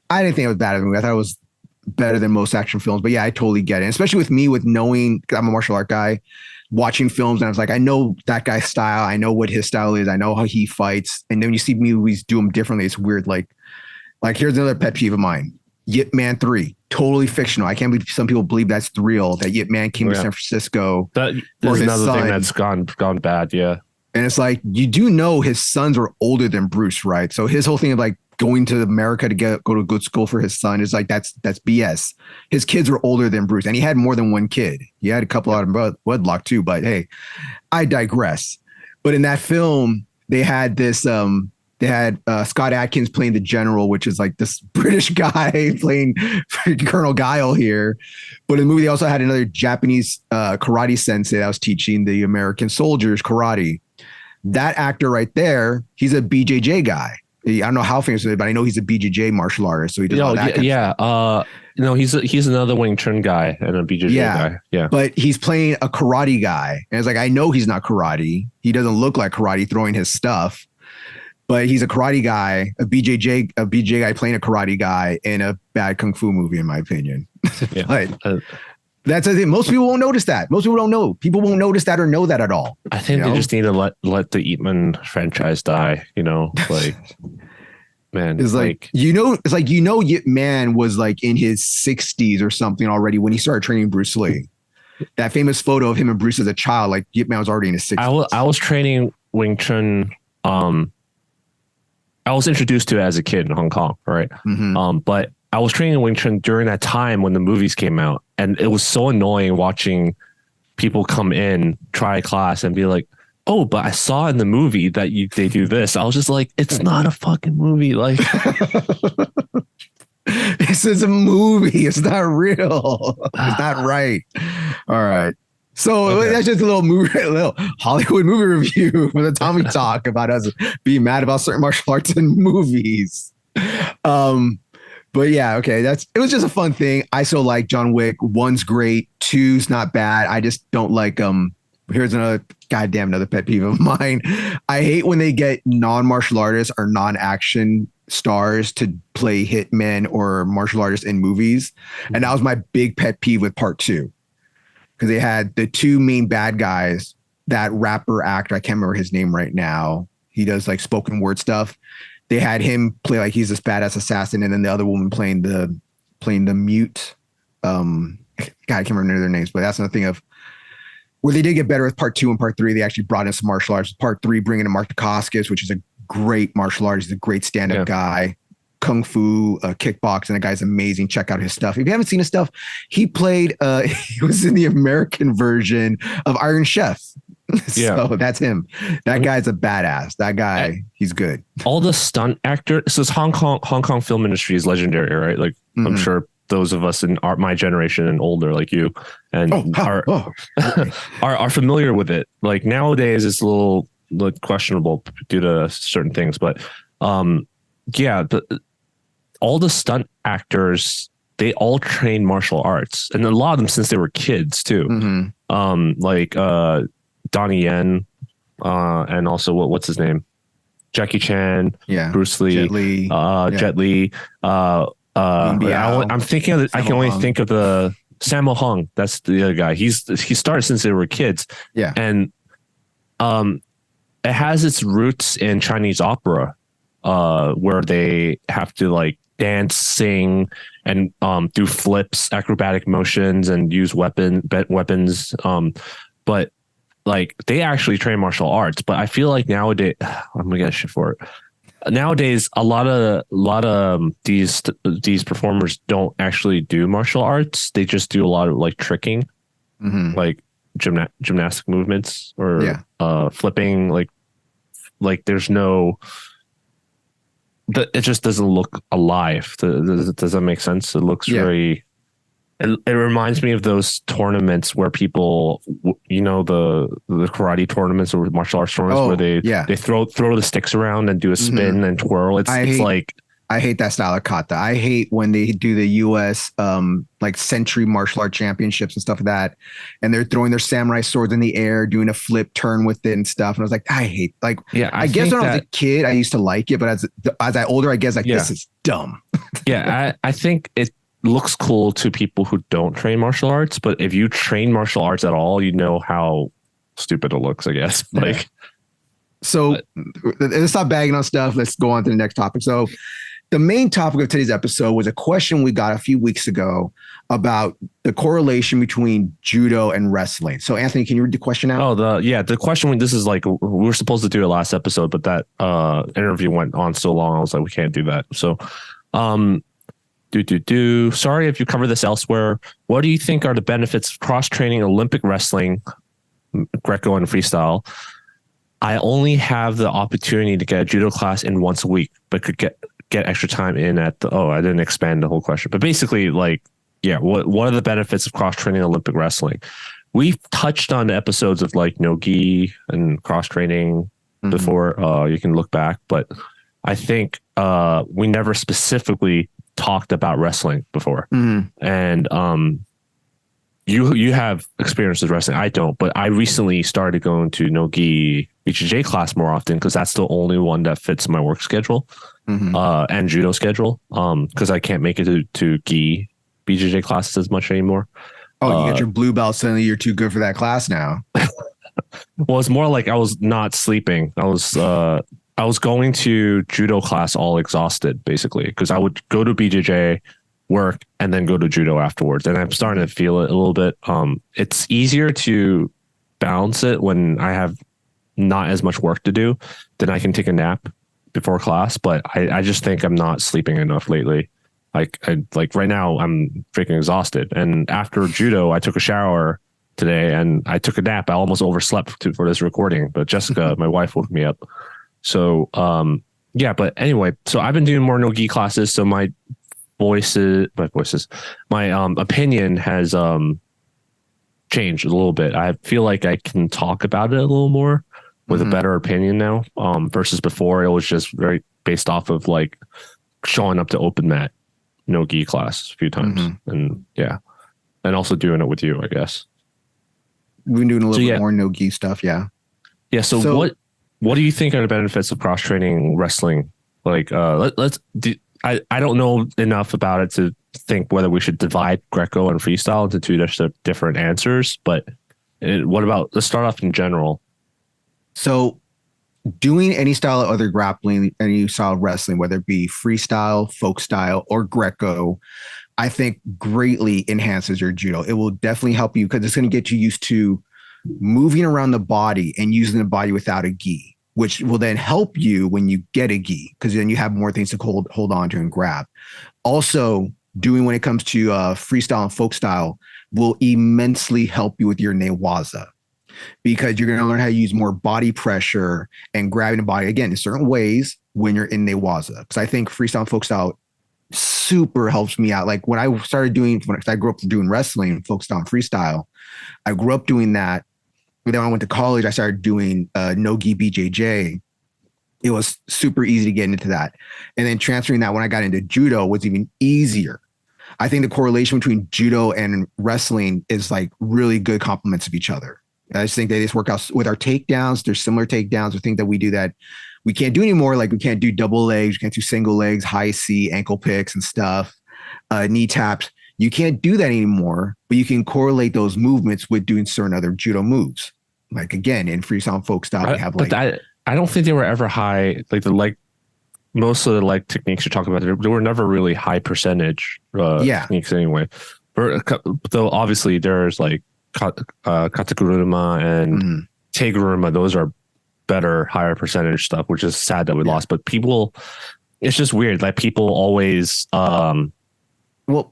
I didn't think it was bad of a movie. I thought it was better than most action films. But yeah, I totally get it. And especially with me, with knowing, I'm a martial art guy, watching films, and I was like, I know that guy's style. I know what his style is. I know how he fights. And then when you see movies do them differently, it's weird. Like here's another pet peeve of mine. Yip Man 3, totally fictional. I can't believe some people believe that's real, that Yip Man came to San Francisco. That's another thing that's gone bad. Yeah. And it's like, you do know his sons were older than Bruce, right? So his whole thing of like going to America to go to a good school for his son is like, that's BS. His kids were older than Bruce, and he had more than one kid. He had a couple out of wedlock too, but hey, I digress. But in that film, they had this, Scott Adkins playing the general, which is like this British guy playing Colonel Guile here. But in the movie, they also had another Japanese karate sensei that was teaching the American soldiers karate. That actor right there, he's a BJJ guy. I don't know how famous he is, but I know he's a BJJ martial artist. So he does all that kind of stuff. He's another Wing Chun guy and a BJJ guy. Yeah. But he's playing a karate guy. And it's like, I know he's not karate. He doesn't look like karate throwing his stuff. But he's a karate guy, a BJJ guy playing a karate guy in a bad kung fu movie, in my opinion. Yeah. But that's the thing. Most people won't notice that. Most people don't know. People won't notice that or know that at all. I think they just need to let the Ip Man franchise die. Like man, it's like Yip Man was like in his 60s or something already when he started training Bruce Lee. That famous photo of him and Bruce as a child, like Yip Man was already in his 60s. I was training Wing Chun. I was introduced to it as a kid in Hong Kong, right? Mm-hmm. But I was training Wing Chun during that time when the movies came out, and it was so annoying watching people come in, try a class, and be like, "Oh, but I saw in the movie that they do this." I was just like, "It's not a fucking movie." Like, this is a movie. It's not real. It's not right. All right. So that's just a little Hollywood movie review for the Tatami Talk about us being mad about certain martial arts and movies. But yeah, okay. It was just a fun thing. I still like John Wick. 1's great. 2's not bad. I just don't like here's another pet peeve of mine. I hate when they get non-martial artists or non-action stars to play hitmen or martial artists in movies. And that was my big pet peeve with part 2. Because they had the two main bad guys, that rapper actor, I can't remember his name right now. He does like spoken word stuff. They had him play like he's this badass assassin, and then the other woman playing the mute. God, I can't remember their names, but that's another thing of where they did get better with part 2 and part 3. They actually brought in some martial arts. Part 3, bringing in Mark Dacascos, which is a great martial artist. He's a great stand-up guy. Kung fu, kickboxing. That guy's amazing. Check out his stuff. If you haven't seen his stuff, he played, he was in the American version of Iron Chef. So that's him. That guy's a badass. That guy, he's good. All the stunt actors, so this Hong Kong film industry is legendary, right? Like I'm sure those of us in my generation and older, like you, and are familiar with it. Like nowadays, it's a little questionable due to certain things, but all the stunt actors, they all train martial arts, and a lot of them since they were kids too. Like Donnie Yen, and also what's his name, Jackie Chan, Bruce Lee, Jet Li. I'm thinking of I can only think of the Sammo Hung. That's the other guy. He started since they were kids. And it has its roots in Chinese opera, where they have to like dance, sing, and do flips, acrobatic motions, and use weapons. But like they actually train martial arts. But I feel like nowadays, I'm gonna get shit for it. Nowadays, a lot of these performers don't actually do martial arts. They just do a lot of like tricking, like gymnastic movements or flipping. Like there's no. It just doesn't look alive. Does that make sense? It looks very. It reminds me of those tournaments where people, you know, the karate tournaments or martial arts tournaments where they throw the sticks around and do a spin and twirl. I hate that style of kata. I hate when they do the US like century martial art championships and stuff like that, and they're throwing their samurai swords in the air, doing a flip turn with it and stuff. And I was like, I hate I guess when I was a kid, I used to like it, but as I older, I guess this is dumb. I think it looks cool to people who don't train martial arts, but if you train martial arts at all, you know how stupid it looks, I guess. So let's stop bagging on stuff. Let's go on to the next topic. So the main topic of today's episode was a question we got a few weeks ago about the correlation between judo and wrestling. So Anthony, can you read the question out? The question, this is like, we were supposed to do it last episode, but that interview went on so long. I was like, we can't do that. So, sorry if you cover this elsewhere. What do you think are the benefits of cross-training Olympic wrestling, Greco and freestyle? I only have the opportunity to get a judo class in once a week, but could get extra time in at the, I didn't expand the whole question, but basically what are the benefits of cross-training Olympic wrestling? We've touched on the episodes of like no-gi and cross-training before. You can look back, but I think we never specifically talked about wrestling before. And you have experience with wrestling. I don't, but I recently started going to no-gi BJJ class more often because that's the only one that fits my work schedule and judo schedule, because I can't make it to gi BJJ classes as much anymore. You got your blue belt, suddenly you're too good for that class now. Well, it's more like I was not sleeping. I was going to judo class all exhausted, basically, because I would go to BJJ, work, and then go to judo afterwards. And I'm starting to feel it a little bit. It's easier to balance it when I have not as much work to do. Then I can take a nap before class. But I just think I'm not sleeping enough lately. Like right now, I'm freaking exhausted. And after judo, I took a shower today and I took a nap. I almost overslept for this recording, but Jessica, my wife, woke me up. So, but anyway, so I've been doing more no-gi classes. So my opinion has, changed a little bit. I feel like I can talk about it a little more with a better opinion now, versus before. It was just very based off of like showing up to open mat no-gi class a few times. And also doing it with you, I guess. We've been doing a little bit more no-gi stuff. Yeah. So what do you think are the benefits of cross-training wrestling? Like, I don't know enough about it to think whether we should divide Greco and freestyle into two different answers. But let's start off in general. So doing any style of other grappling, any style of wrestling, whether it be freestyle, folk style, or Greco, I think greatly enhances your judo. It will definitely help you because it's going to get you used to moving around the body and using the body without a gi, which will then help you when you get a gi, because then you have more things to hold on to and grab. Also, doing when it comes to freestyle and folk style will immensely help you with your newaza, because you're going to learn how to use more body pressure and grabbing the body again in certain ways when you're in newaza. Because I think freestyle and folk style super helps me out. Like when I started doing, I grew up doing wrestling, folk style and freestyle, I grew up doing that. And then when I went to college, I started doing no-gi BJJ. It was super easy to get into that. And then transferring that when I got into judo was even easier. I think the correlation between judo and wrestling is like really good complements of each other. I just think they just work out with our takedowns. There's similar takedowns or things that we do that we can't do anymore. Like we can't do double legs, we can't do single legs, high C, ankle picks and stuff, knee taps. You can't do that anymore, but you can correlate those movements with doing certain other judo moves. Like again, in freestyle and folk style, we have like I don't think they were ever high. Like the leg, most of the leg techniques you're talking about, they were never really high percentage techniques anyway. Though obviously there's like katakuruma and teiguruma. Those are better, higher percentage stuff, which is sad that we lost. But people, it's just weird. Like people always,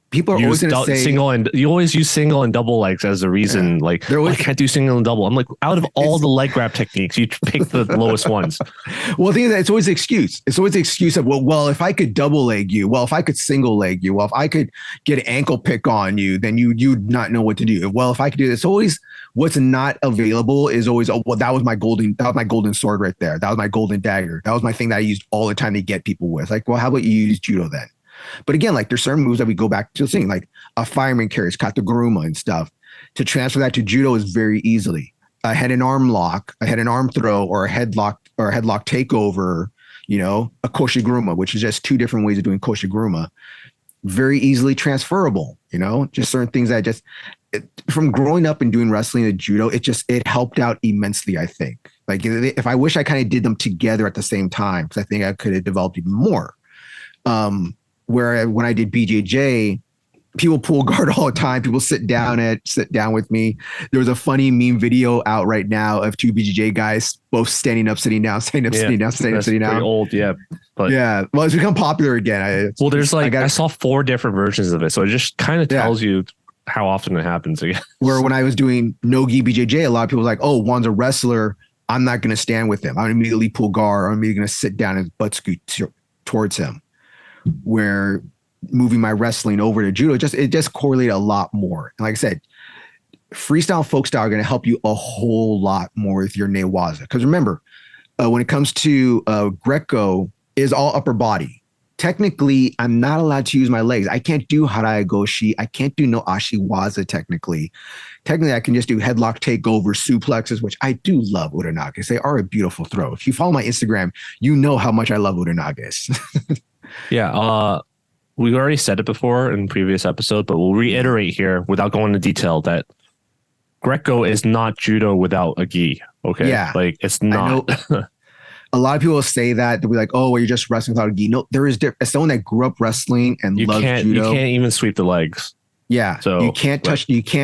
people are always going to say single, and you always use single and double legs as a reason. Like I can't do single and double. I'm like, out of all the leg grab techniques, you pick the lowest ones. Well, I think that it's always the excuse. It's always the excuse of, well, if I could double leg you, well, if I could single leg you, well, if I could get an ankle pick on you, then you'd not know what to do. Well, if I could do this, always what's not available is always, oh, well, that was my golden sword right there. That was my golden dagger. That was my thing that I used all the time to get people with. Like, well, how about you use judo then? But again, like there's certain moves that we go back to seeing, like a fireman carries, kataguruma and stuff. To transfer that to judo is very easily a head and arm lock, a head and arm throw, or a headlock takeover. A koshiguruma, which is just two different ways of doing koshiguruma. Very easily transferable. Just certain things that from growing up and doing wrestling and judo, it helped out immensely. I think. Like if I wish I kind of did them together at the same time, because I think I could have developed even more. Where when I did BJJ, people pull guard all the time. People sit down with me. There was a funny meme video out right now of two BJJ guys both standing up, sitting down, standing up, sitting down, standing up, sitting down. Old, yeah. But well, it's become popular again. There's I saw 4 different versions of it, so it just kind of tells you how often it happens again. Where when I was doing no-gi BJJ, a lot of people were like, "Oh, Juan's a wrestler. I'm not going to stand with him. I'm immediately pull guard. I'm immediately going to sit down and butt scoot towards him." Where moving my wrestling over to judo, it just correlated a lot more. And like I said, freestyle, folk style are going to help you a whole lot more with your newaza. Because remember, when it comes to Greco, is all upper body. Technically, I'm not allowed to use my legs. I can't do harai goshi. I can't do no ashiwaza technically. Technically, I can just do headlock takeover, suplexes, which I do love uranages. They are a beautiful throw. If you follow my Instagram, you know how much I love uranages. Yeah, we already said it before in previous episode, but we'll reiterate here without going into detail that Greco is not judo without a gi. Okay, yeah, like it's not. A lot of people say that they'll be like, "Oh, well, you're just wrestling without a gi." No, there is. As someone that grew up wrestling and loves judo, you can't even sweep the legs. Yeah, so you can't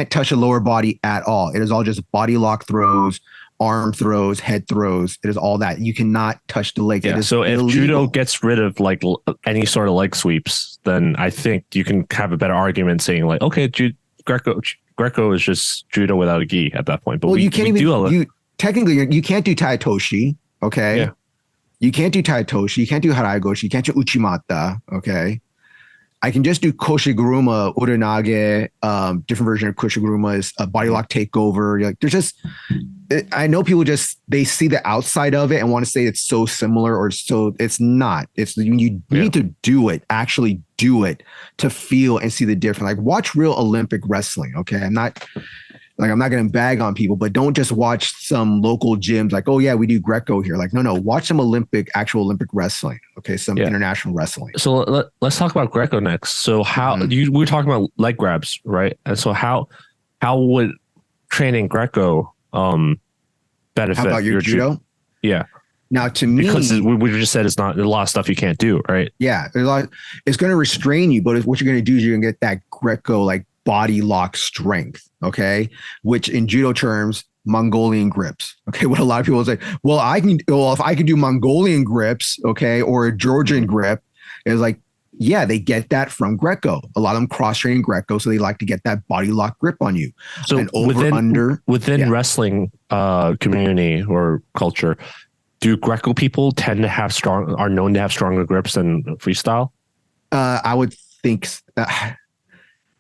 touch a lower body at all. It is all just body lock throws, arm throws, head throws. It is all that. You cannot touch the leg. Yeah, so if judo gets rid of like any sort of leg sweeps, then I think you can have a better argument saying like, okay, Greco is just judo without a gi at that point. But you can't even technically you can't do taitoshi. Okay, yeah. You can't do taitoshi. You can't do harai goshi. You can't do uchimata. Okay. I can just do koshiguruma, uranage, different version of koshiguruma is a body lock takeover. Like there's just, I know people they see the outside of it and want to say it's so similar or so it's not. It's you need to do it, actually do it to feel and see the difference. Like watch real Olympic wrestling. Okay. I'm not going to bag on people, but don't just watch some local gyms like, oh yeah, we do Greco here. Like, no, watch some actual Olympic wrestling. Okay. Some international wrestling. So let's talk about Greco next. So we were talking about leg grabs, right? And so how would training Greco benefit how about your judo? Yeah. Now to me, because we just said it's not a lot of stuff you can't do, right? Yeah. It's going to restrain you, but what you're going to do is you're going to get that Greco like body lock strength, okay, which in judo terms, Mongolian grips. Okay, what a lot of people say, if I can do Mongolian grips, okay, or a Georgian grip, is like, yeah, they get that from Greco. A lot of them cross-training Greco, so they like to get that body lock grip on you. So within wrestling community or culture, do Greco people are known to have stronger grips than freestyle? I would think.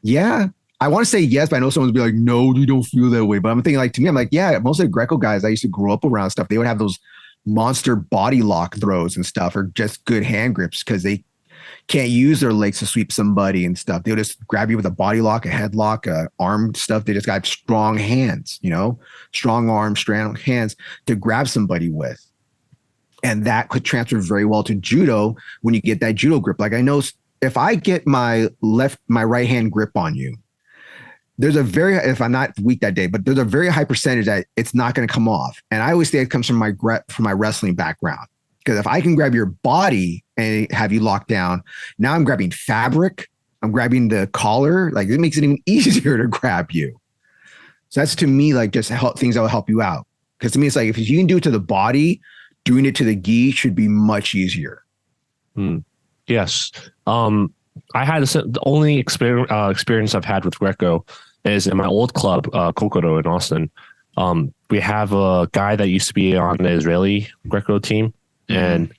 Yeah, I want to say yes, but I know someone's be like, no, you don't feel that way. But I'm thinking like, to me, I'm like, yeah, most of the Greco guys I used to grow up around stuff, they would have those monster body lock throws and stuff, or just good hand grips because they can't use their legs to sweep somebody and stuff. They'll just grab you with a body lock, a headlock, a arm stuff. They just got strong hands, strong arms, strong hands to grab somebody with. And that could transfer very well to judo when you get that judo grip. Like I know if I get my right hand grip on you, there's a very, if I'm not weak that day, but there's a very high percentage that it's not going to come off. And I always say it comes from my wrestling background. Because if I can grab your body and have you locked down, now I'm grabbing fabric, I'm grabbing the collar, like it makes it even easier to grab you. So that's to me, like just things that will help you out. Because to me, it's like, if you can do it to the body, doing it to the gi should be much easier. Yes. I had the only experience I've had with Greco is in my old club, Kokoro in Austin. We have a guy that used to be on the Israeli Greco team. And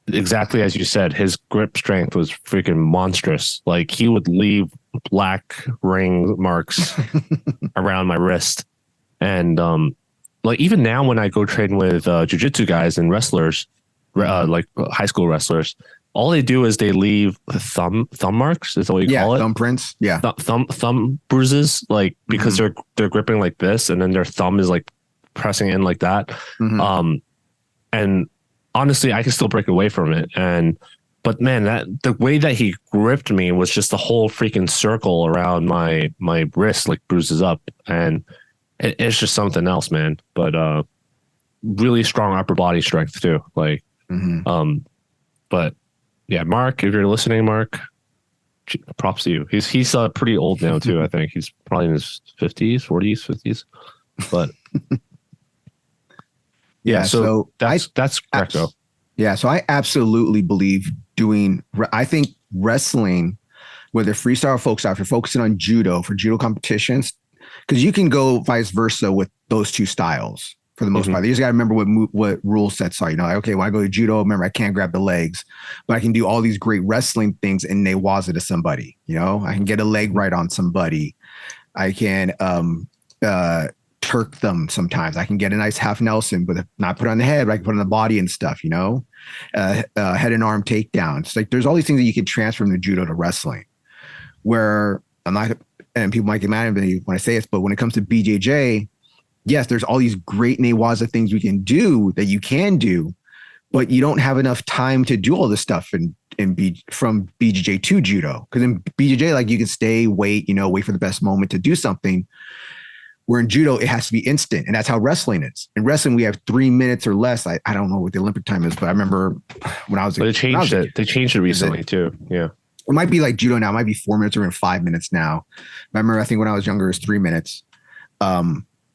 exactly as you said, his grip strength was freaking monstrous. Like he would leave black ring marks around my wrist. And like even now when I go train with jiu-jitsu guys and wrestlers, like high school wrestlers, all they do is they leave thumb marks. Is that what you call it? Thumb prints. Yeah. Thumb bruises, like because they're gripping like this, and then their thumb is like pressing in like that. And honestly, I can still break away from it. But man, the way that he gripped me was just the whole freaking circle around my wrist, like bruises up, and it's just something else, man. But really strong upper body strength too. Like, but. Yeah, Mark, if you're listening, Mark, props to you. He's pretty old now too. I think he's probably in his 50s, 40s, 50s. But yeah, so that's Greco. Yeah, so I absolutely believe I think wrestling, whether freestyle or folk style, if you're focusing on judo for judo competitions, because you can go vice versa with those two styles. For the most part, you just got to remember what rule sets are. You know, like, okay, when I go to judo, remember I can't grab the legs, but I can do all these great wrestling things and newaza to somebody. You know, I can get a leg right on somebody. I can Turk them sometimes. I can get a nice half Nelson, but not put on the head, but I can put on the body and stuff. You know, head and arm takedowns. Like there's all these things that you can transfer from the judo to wrestling. Where I'm not, and people might get mad at me when I say this, but when it comes to BJJ. Yes, there's all these great newaza things we can do, but you don't have enough time to do all this stuff from BJJ to judo. Because in BJJ, like you can stay, wait for the best moment to do something. Where in judo, it has to be instant. And that's how wrestling is. In wrestling, we have 3 minutes or less. I don't know what the Olympic time is, but I remember when I was They changed it. They changed it recently too. Yeah. It might be like judo now. It might be 4 minutes or even 5 minutes now. I remember, I think when I was younger, it was 3 minutes.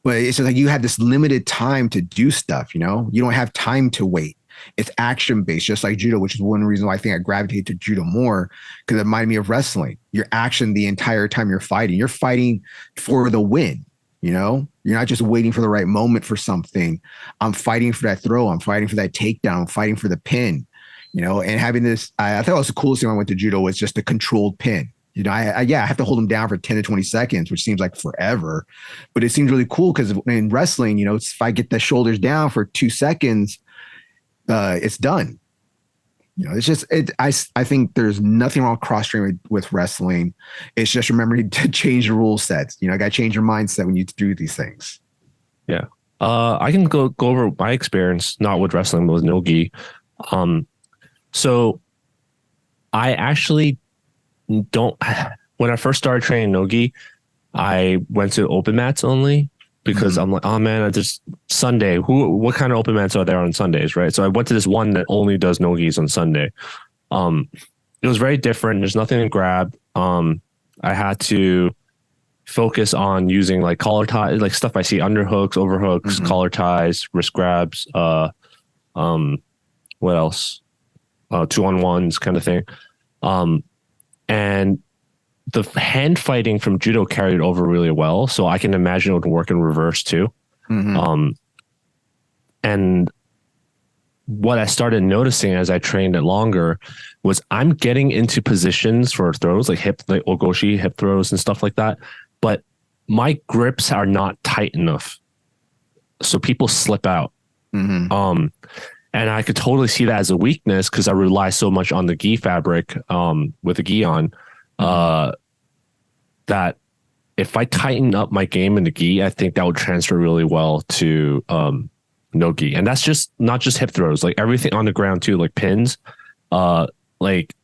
But it's just like you have this limited time to do stuff, you know? You don't have time to wait. It's action-based, just like judo, which is one reason why I think I gravitate to judo more, because it reminded me of wrestling. Your action the entire time you're fighting. You're fighting for the win, you know? You're not just waiting for the right moment for something. I'm fighting for that throw. I'm fighting for that takedown. I'm fighting for the pin, you know? And having this, I thought it was the coolest thing when I went to judo was just the controlled pin. You know, I have to hold them down for 10 to 20 seconds, which seems like forever, but it seems really cool because in wrestling, you know, if I get the shoulders down for 2 seconds, it's done. You know, it's just, I think there's nothing wrong cross-training with wrestling. It's just remembering to change the rule sets. You know, I got to change your mindset when you do these things. Yeah. I can go over my experience, not with wrestling, but with no-gi. So I actually when I first started training no-gi, I went to open mats only because I'm like, oh man, I just Sunday. What kind of open mats are there on Sundays, right? So I went to this one that only does no-gis on Sunday. It was very different. There's nothing to grab. I had to focus on using like collar ties, like stuff I see, underhooks, overhooks, collar ties, wrist grabs. What else? 2-on-1s kind of thing. And the hand fighting from judo carried over really well. So I can imagine it would work in reverse too. And what I started noticing as I trained it longer was I'm getting into positions for throws, like ogoshi, hip throws and stuff like that. But my grips are not tight enough. So people slip out. And I could totally see that as a weakness because I rely so much on the gi fabric with the gi on that if I tighten up my game in the gi, I think that would transfer really well to no gi. And that's just not just hip throws, like everything on the ground too, like pins, like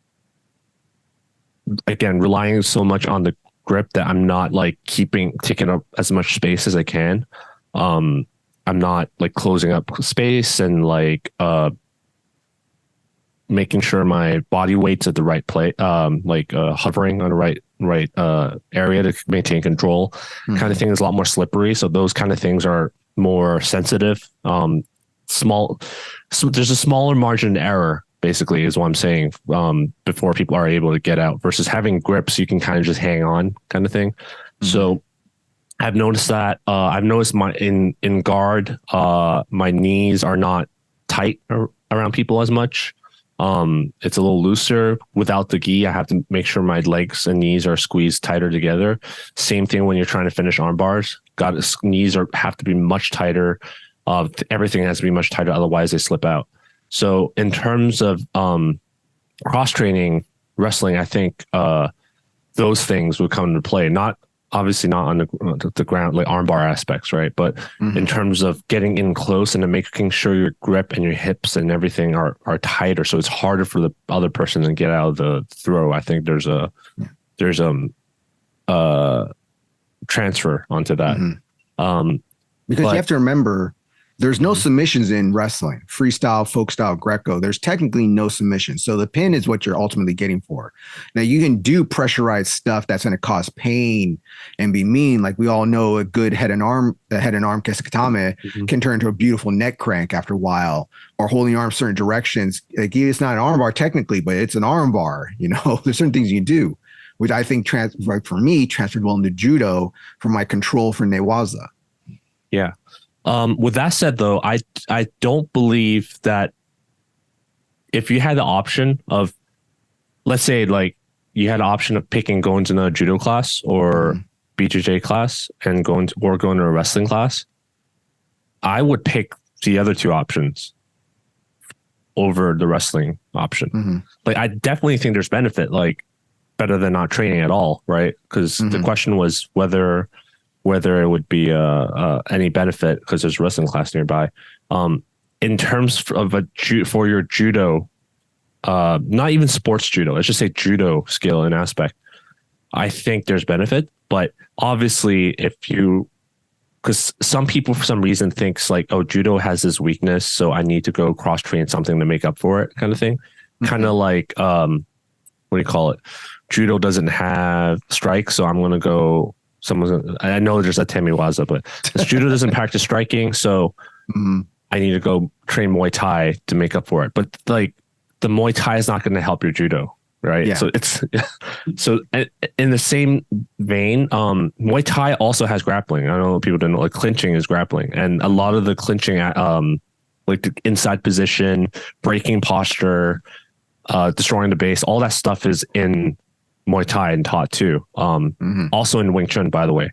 again, relying so much on the grip that I'm not like taking up as much space as I can. I'm not like closing up space and like making sure my body weight's at the right place, hovering on the right area to maintain control. Kind of thing is a lot more slippery. So those kind of things are more sensitive. So there's a smaller margin of error, basically, is what I'm saying, before people are able to get out, versus having grips, you can kind of just hang on kind of thing. So I've noticed that. I've noticed in guard, my knees are not tight around people as much. It's a little looser. Without the gi, I have to make sure my legs and knees are squeezed tighter together. Same thing when you're trying to finish arm bars. Knees have to be much tighter. Everything has to be much tighter, otherwise they slip out. So in terms of cross training wrestling, I think those things would come into play. Obviously not on the ground, like armbar aspects, right? But in terms of getting in close and making sure your grip and your hips and everything are tighter, so it's harder for the other person to get out of the throw. I think there's a transfer onto that. Because you have to remember, there's no submissions in wrestling, freestyle, folk style, Greco. There's technically no submissions. So the pin is what you're ultimately getting for. Now you can do pressurized stuff that's going to cause pain and be mean. Like we all know, a good head and arm kesekatame can turn into a beautiful neck crank after a while, or holding your arm certain directions. Like it's not an arm bar technically, but it's an arm bar. You know, there's certain things you can do, which I think for me transferred well into judo for my control for newaza. Yeah. With that said, though, I don't believe that if you had the option of, let's say, like you had the option of going to another judo class or BJJ class and going to a wrestling class, I would pick the other two options over the wrestling option. Like I definitely think there's benefit, like better than not training at all, right? Because the question was whether it would be any benefit because there's a wrestling class nearby. In terms of for your judo, not even sports judo, let's just say judo skill and aspect, I think there's benefit. But obviously, because some people for some reason thinks like, oh, judo has this weakness, so I need to go cross train something to make up for it, kind of thing. Kind of like what do you call it? Judo doesn't have strike, so I'm going to go. I know there's a temiwaza, but judo doesn't practice striking, so I need to go train Muay Thai to make up for it. But like the Muay Thai is not going to help your judo, right? Yeah. So in the same vein, Muay Thai also has grappling. I don't know if people don't know, like clinching is grappling, and a lot of the clinching, like the inside position, breaking posture, destroying the base, all that stuff is in Muay Thai and taught too. Also in Wing Chun, by the way.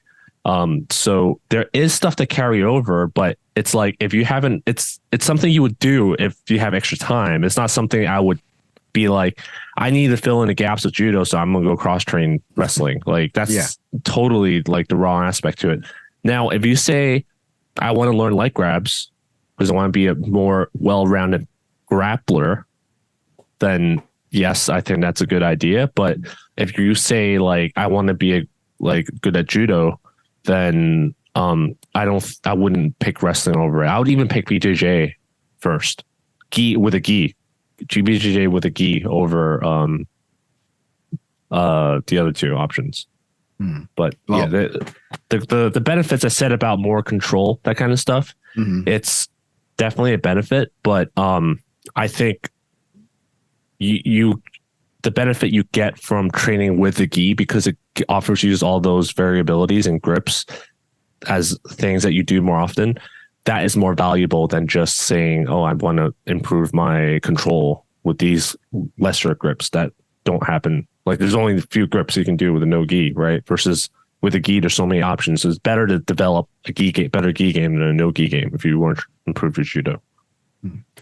So there is stuff to carry over, but it's like if you haven't, it's something you would do if you have extra time. It's not something I would be like, I need to fill in the gaps with judo, so I'm gonna go cross train wrestling. Like that's totally like the wrong aspect to it. Now, if you say I want to learn light grabs because I want to be a more well-rounded grappler, then yes, I think that's a good idea. But if you say like I want to be good at judo, then I wouldn't pick wrestling over it. I would even pick BJJ first, BJJ with a gi over the other two options. But the benefits I said about more control, that kind of stuff, it's definitely a benefit. But I think the benefit you get from training with the gi, because it offers you all those variabilities and grips as things that you do more often, that is more valuable than just saying, oh, I want to improve my control with these lesser grips that don't happen. Like there's only a few grips you can do with a no gi, right? Versus with a gi, there's so many options. So it's better to develop a better gi game than a no gi game if you want to improve your judo.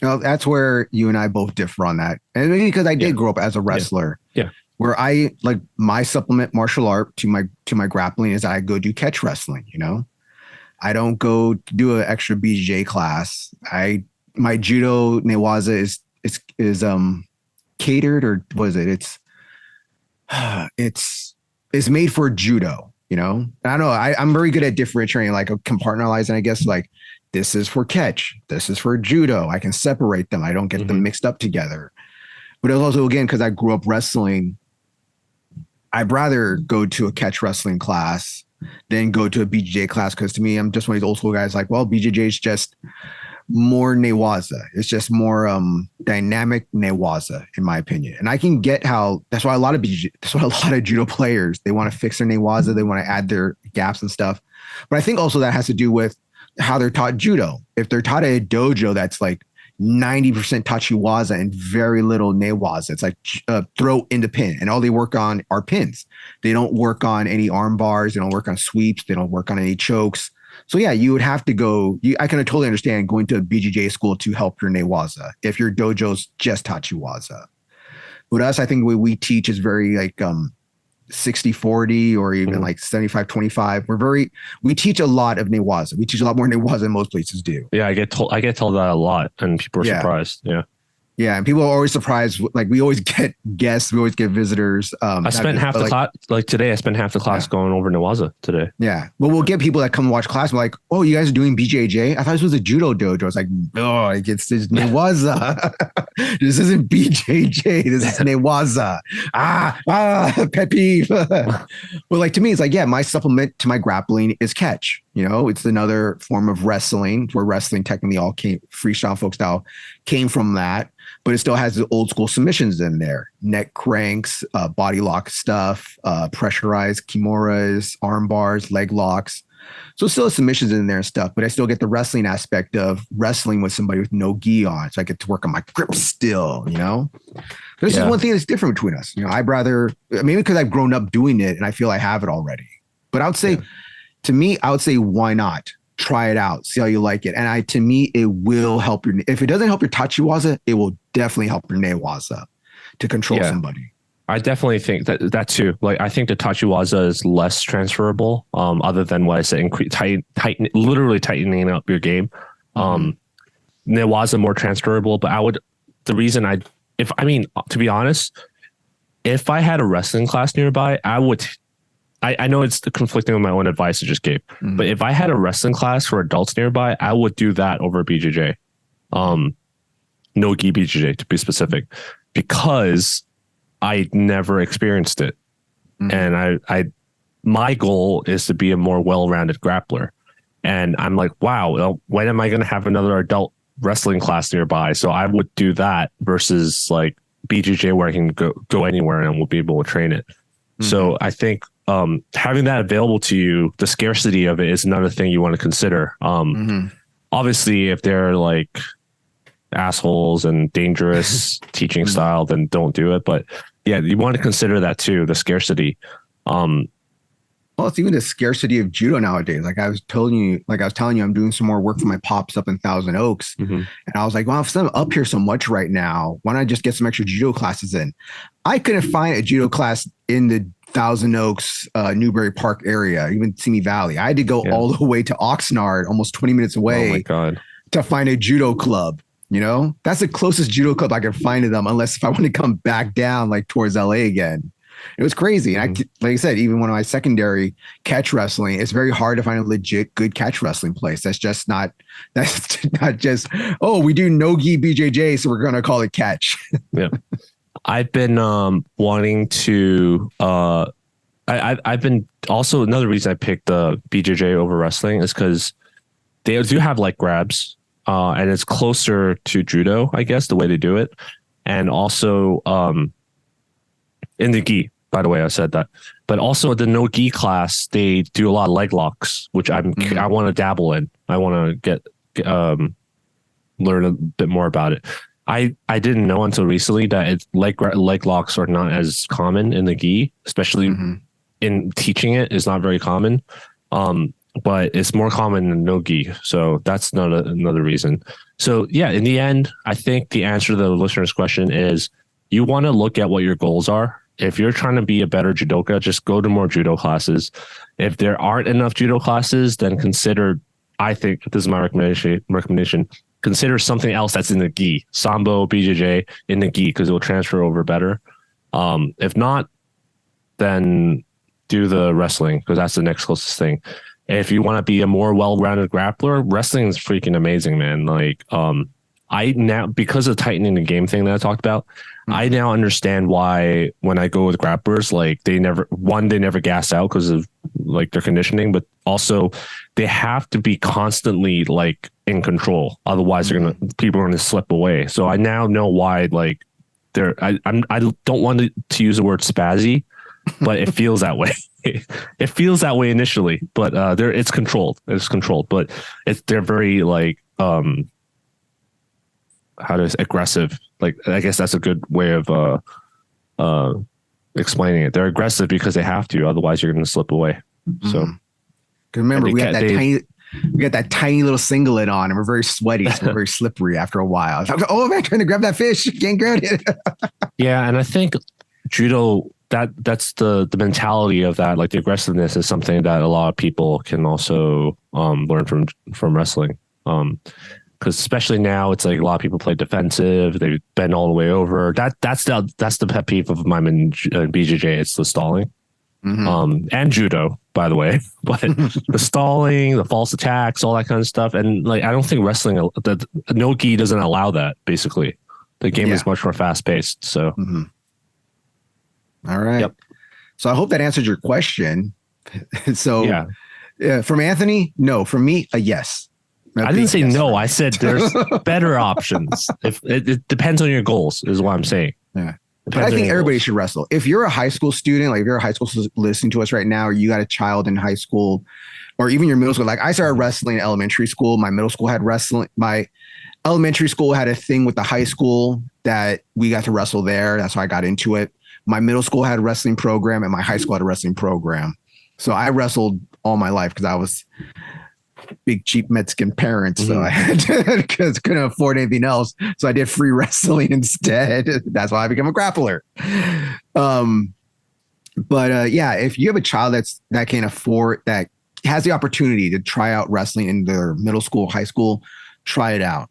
Well, that's where you and I both differ on that. And maybe because I did grow up as a wrestler. Yeah. Where I like my supplement martial art to my grappling is I go do catch wrestling, you know. I don't go do an extra BJJ class. My judo newaza is catered, or what is it? It's is made for judo, you know? I don't know. I'm very good at differentiating, like compartmentalizing, I guess, like this is for catch. This is for judo. I can separate them. I don't get them mixed up together. But it was also, again, because I grew up wrestling, I'd rather go to a catch wrestling class than go to a BJJ class. Because to me, I'm just one of these old school guys like, well, BJJ is just more newaza. It's just more dynamic newaza, in my opinion. And I can get how that's why a lot of judo players, they want to fix their newaza. They want to add their gaps and stuff. But I think also that has to do with how they're taught judo. If they're taught at a dojo that's like 90% tachiwaza and very little newaza, it's like throw into pin, and all they work on are pins. They don't work on any arm bars. They don't work on sweeps. They don't work on any chokes. So yeah, you would have to go. I can totally understand going to a BJJ school to help your newaza if your dojo's just tachiwaza. With us, I think what we teach is very like 60-40 or even like 75-25. We teach a lot of newaza. We teach a lot more newaza than most places do. Yeah, I get told that a lot, and people are surprised. Yeah. Yeah, and people are always surprised. Like we always get guests, we always get visitors. I spent half the class, like today. I spent half the class going over newaza today. Yeah, well, we'll get people that come watch class. And we're like, oh, you guys are doing BJJ? I thought this was a judo dojo. I was like, no, it's newaza. This isn't BJJ. This is newaza. Pet peeve. Well, like to me, it's like, yeah, my supplement to my grappling is catch. You know, it's another form of wrestling where wrestling technically all freestyle folk style came from that, but it still has the old school submissions in there. Neck cranks, body lock stuff, pressurized kimuras, arm bars, leg locks. So still submissions in there and stuff, but I still get the wrestling aspect of wrestling with somebody with no gi on. So I get to work on my grip still, you know? This is one thing that's different between us. You know, maybe because I've grown up doing it and I feel I have it already. But I would say, to me, I would say, why not? Try it out, see how you like it. And to me, it will help if it doesn't help your tachiwaza, it will definitely help your newaza to control somebody. I definitely think that too. Like, I think the tachiwaza is less transferable, other than what I said, literally tightening up your game. Newaza more transferable, but to be honest, if I had a wrestling class nearby, I know it's conflicting with my own advice I just gave, but if I had a wrestling class for adults nearby, I would do that over BJJ. No gi BJJ to be specific, because I never experienced it. And my goal is to be a more well-rounded grappler. And I'm like, wow, when am I going to have another adult wrestling class nearby? So I would do that versus like BJJ where I can go anywhere and we'll be able to train it. So I think having that available to you, the scarcity of it is another thing you want to consider. Obviously, if they're like assholes and dangerous teaching style, then don't do it. But yeah, you want to consider that too, the scarcity. Well, it's even the scarcity of judo nowadays. Like I was telling you, I'm doing some more work for my pops up in Thousand Oaks. And I was like, well, if I'm up here so much right now, why don't I just get some extra judo classes in? I couldn't find a judo class in the Thousand Oaks, Newbury Park area, even Simi Valley. I had to go all the way to Oxnard, almost 20 minutes away to find a judo club. You know, that's the closest judo club I could find to them, unless if I want to come back down like towards LA again. It was crazy. And like I said, even one of my secondary catch wrestling, it's very hard to find a legit good catch wrestling place. That's not just, oh, we do no gi BJJ, so we're going to call it catch. Yeah. I've been wanting to, I've been also, another reason I picked the BJJ over wrestling is because they do have leg grabs, and it's closer to judo, I guess, the way they do it. And also in the gi, by the way, I said that. But also the no gi class, they do a lot of leg locks, which I want to dabble in. I want to learn a bit more about it. I didn't know until recently that leg locks are not as common in the gi, especially in teaching it is not very common. But it's more common in no gi. So that's another reason. So yeah, in the end, I think the answer to the listener's question is you want to look at what your goals are. If you're trying to be a better judoka, just go to more judo classes. If there aren't enough judo classes, then consider, I think this is my recommendation, consider something else that's in the gi, Sambo, BJJ in the gi, because it will transfer over better. If not, then do the wrestling because that's the next closest thing. If you want to be a more well-rounded grappler, wrestling is freaking amazing, man. Like, I now, because of tightening the game thing that I talked about, I now understand why when I go with grapplers, like they never gas out because of like their conditioning, but also they have to be constantly like in control. Otherwise, people are gonna slip away. So I now know why. Like, I don't want to use the word spazzy, but it feels that way. It feels that way initially, but it's controlled. It's controlled, but they're very like aggressive. Like, I guess that's a good way of explaining it. They're aggressive because they have to, otherwise you're going to slip away. So, remember, we got that tiny little singlet on, and we're very sweaty, so we're very slippery after a while. I was like, oh man, trying to grab that fish, can't grab it. Yeah, and I think judo, that's the mentality of that. Like, the aggressiveness is something that a lot of people can also learn from wrestling. Because especially now, it's like a lot of people play defensive. They bend all the way over. That's the pet peeve of mine in BJJ. It's the stalling, and judo, by the way. But the stalling, the false attacks, all that kind of stuff. And like, I don't think wrestling, the no gi doesn't allow that. Basically, the game is much more fast paced. So, all right. Yep. So I hope that answered your question. So, from Anthony, no. From me, a yes. I didn't say no. I said there's better options. If it depends on your goals, is what I'm saying. Yeah. But I think everybody should wrestle. If you're a high school student, like if you're a high school listening to us right now, or you got a child in high school, or even your middle school, like I started wrestling in elementary school. My middle school had wrestling. My elementary school had a thing with the high school that we got to wrestle there. That's how I got into it. My middle school had a wrestling program, and my high school had a wrestling program. So I wrestled all my life because I was big cheap Mexican parents, so I had to, because couldn't afford anything else, so I did free wrestling instead. That's why I became a grappler. But if you have a child that can afford, that has the opportunity to try out wrestling in their middle school, high school, try it out.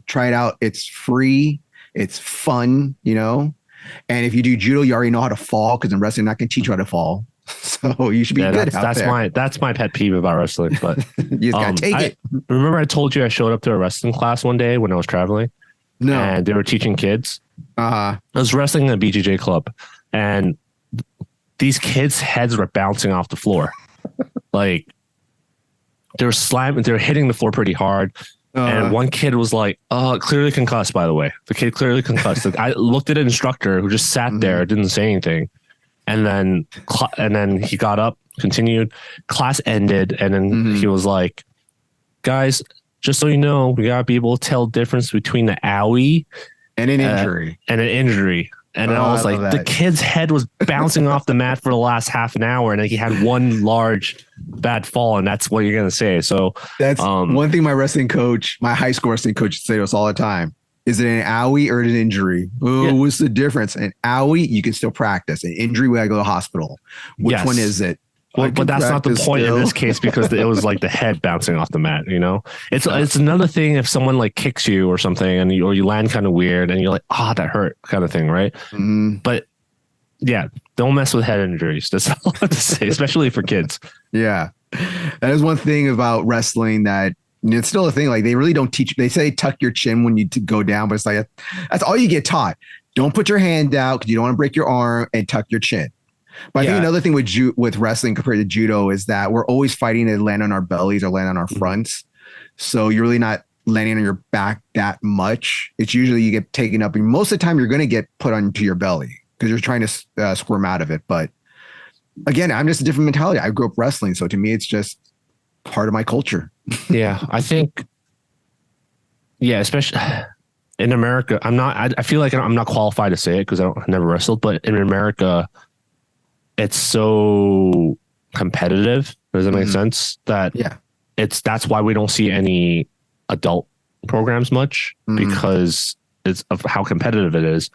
Try it out. It's free, it's fun, and if you do judo, you already know how to fall, because in wrestling, I'm not going to teach you how to fall. So you should be good out there. That's my pet peeve about wrestling. But you just gotta take it. Remember, I told you I showed up to a wrestling class one day when I was traveling. No, and they were teaching kids. I was wrestling in a BJJ club, and these kids' heads were bouncing off the floor. Like, they were slamming, they were hitting the floor pretty hard. And one kid was like, clearly concussed, by the way. The kid clearly concussed. I looked at an instructor who just sat there, didn't say anything. And then he got up, continued, class ended. And then he was like, guys, just so you know, we got to be able to tell the difference between an owie and an injury. And I was like, the kid's head was bouncing off the mat for the last half an hour, and he had one large bad fall, and that's what you're going to say. So that's one thing my high school wrestling coach say to us all the time. Is it an owie or an injury? What's the difference? An owie, you can still practice. An injury, we got to go to the hospital. Which one is it? Well, but that's not the point in this case, because it was like the head bouncing off the mat, It's another thing if someone like kicks you or something, and you land kind of weird and you're like, that hurt, kind of thing, right? But yeah, don't mess with head injuries. That's all I have to say, especially for kids. Yeah. That is one thing about wrestling that it's still a thing. Like, they really don't teach. They say tuck your chin when you go down, but it's like, that's all you get taught. Don't put your hand out because you don't want to break your arm, and tuck your chin. But I think another thing with wrestling compared to judo is that we're always fighting to land on our bellies or land on our fronts. So you're really not landing on your back that much. It's usually you get taken up, and most of the time you're going to get put onto your belly because you're trying to squirm out of it. But again, I'm just a different mentality. I grew up wrestling, so to me, it's just part of my culture. Yeah, I think. Yeah, especially in America, I feel like I'm not qualified to say it because I never wrestled. But in America, it's so competitive. Does it make sense? That's why we don't see any adult programs much, because it's of how competitive it is,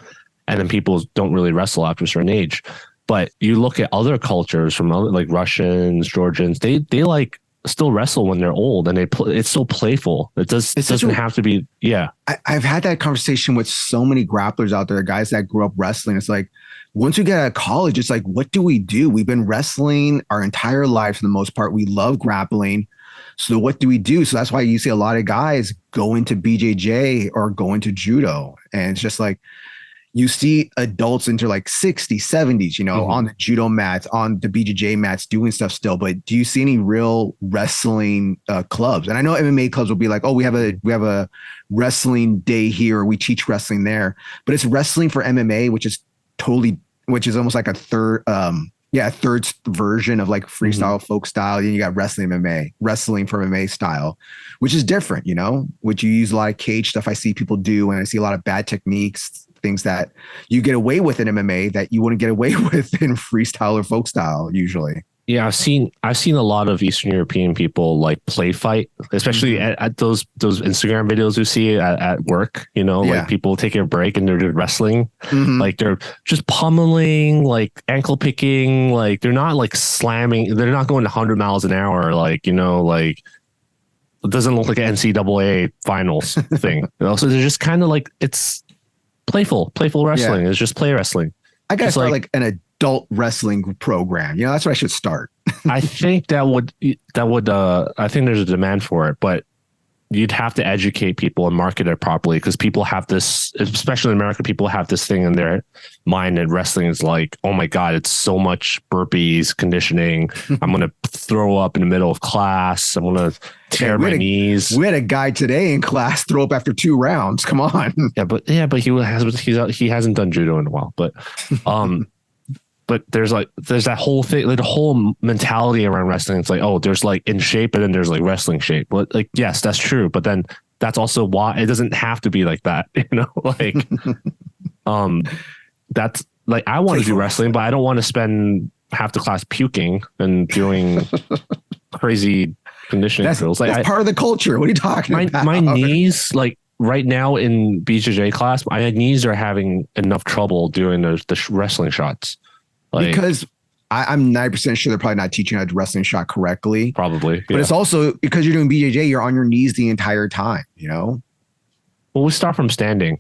and then people don't really wrestle after a certain age. But you look at other cultures from other, like Russians, Georgians, they like still wrestle when they're old, and it's so playful. It doesn't have to be. Yeah, I've had that conversation with so many grapplers out there, guys that grew up wrestling. It's like, once we get out of college, it's like, what do we do? We've been wrestling our entire lives for the most part. We love grappling. So what do we do? So that's why you see a lot of guys go into BJJ or go into judo. And it's just like, you see adults into like 60s, 70s, you know, on the judo mats, on the BJJ mats, doing stuff still. But do you see any real wrestling clubs? And I know MMA clubs will be like, oh, we have a wrestling day here, or we teach wrestling there. But it's wrestling for MMA, which is almost like a third version of like freestyle, folk style. And you got wrestling for MMA style, which is different, you know, which you use a lot of cage stuff. I see people do, and I see a lot of bad techniques, things that you get away with in MMA that you wouldn't get away with in freestyle or folk style usually. Yeah, I've seen a lot of Eastern European people like play fight, especially at those Instagram videos you see at work, you know, like people taking a break and they're just wrestling. Like they're just pummeling, like ankle picking, like they're not like slamming, they're not going 100 miles an hour, like, you know, like it doesn't look like an NCAA finals thing. You know? So they're just kind of like, it's playful wrestling. It's just play wrestling. I gotta start like an adult wrestling program. You know, that's what I should start. I think that would I think there's a demand for it, but you'd have to educate people and market it properly, because people have this, especially in America, people have this thing in their mind that wrestling is like, oh my God, it's so much burpees, conditioning. I'm going to throw up in the middle of class. I'm going to tear my knees. We had a guy today in class throw up after 2 rounds. Come on. But he hasn't done judo in a while, but there's that whole thing, like the whole mentality around wrestling. It's like, oh, there's like in shape and then there's like wrestling shape. But like, yes, that's true. But then that's also why it doesn't have to be like that, you know, like, that's like, I want to do wrestling, but I don't want to spend half the class puking and doing crazy conditioning drills. Like that's part of the culture. What are you talking about? My knees, like right now in BJJ class, my knees are having enough trouble doing the wrestling shots. Like, because I'm 90% sure they're probably not teaching how to wrestling shot correctly. Probably. But it's also because you're doing BJJ, you're on your knees the entire time, you know? Well, we start from standing.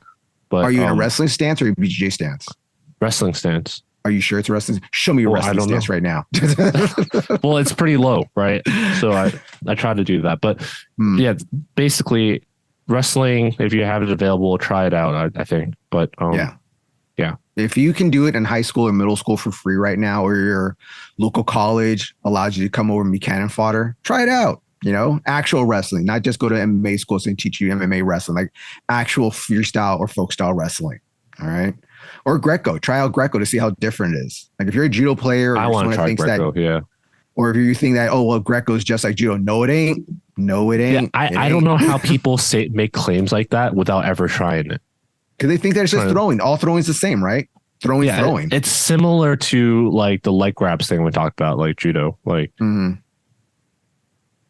But are you in a wrestling stance or a BJJ stance? Wrestling stance. Are you sure it's a wrestling? Show me your wrestling stance right now. Well, it's pretty low, right? So I try to do that. But yeah, basically wrestling, if you have it available, try it out, I think. But yeah. If you can do it in high school or middle school for free right now, or your local college allows you to come over and be cannon fodder, try it out. You know, actual wrestling, not just go to MMA schools and teach you MMA wrestling, like actual freestyle or folk style wrestling. All right. Or Greco, try out Greco to see how different it is. Like if you're a judo player, or I want to try Greco, or if you think that, oh, well, Greco is just like judo. No, it ain't. Yeah, I don't know how people make claims like that without ever trying it. Because they think that it's just throwing. All throwing is the same, right? Throwing. It's similar to like the leg grabs thing we talked about, like judo. Like,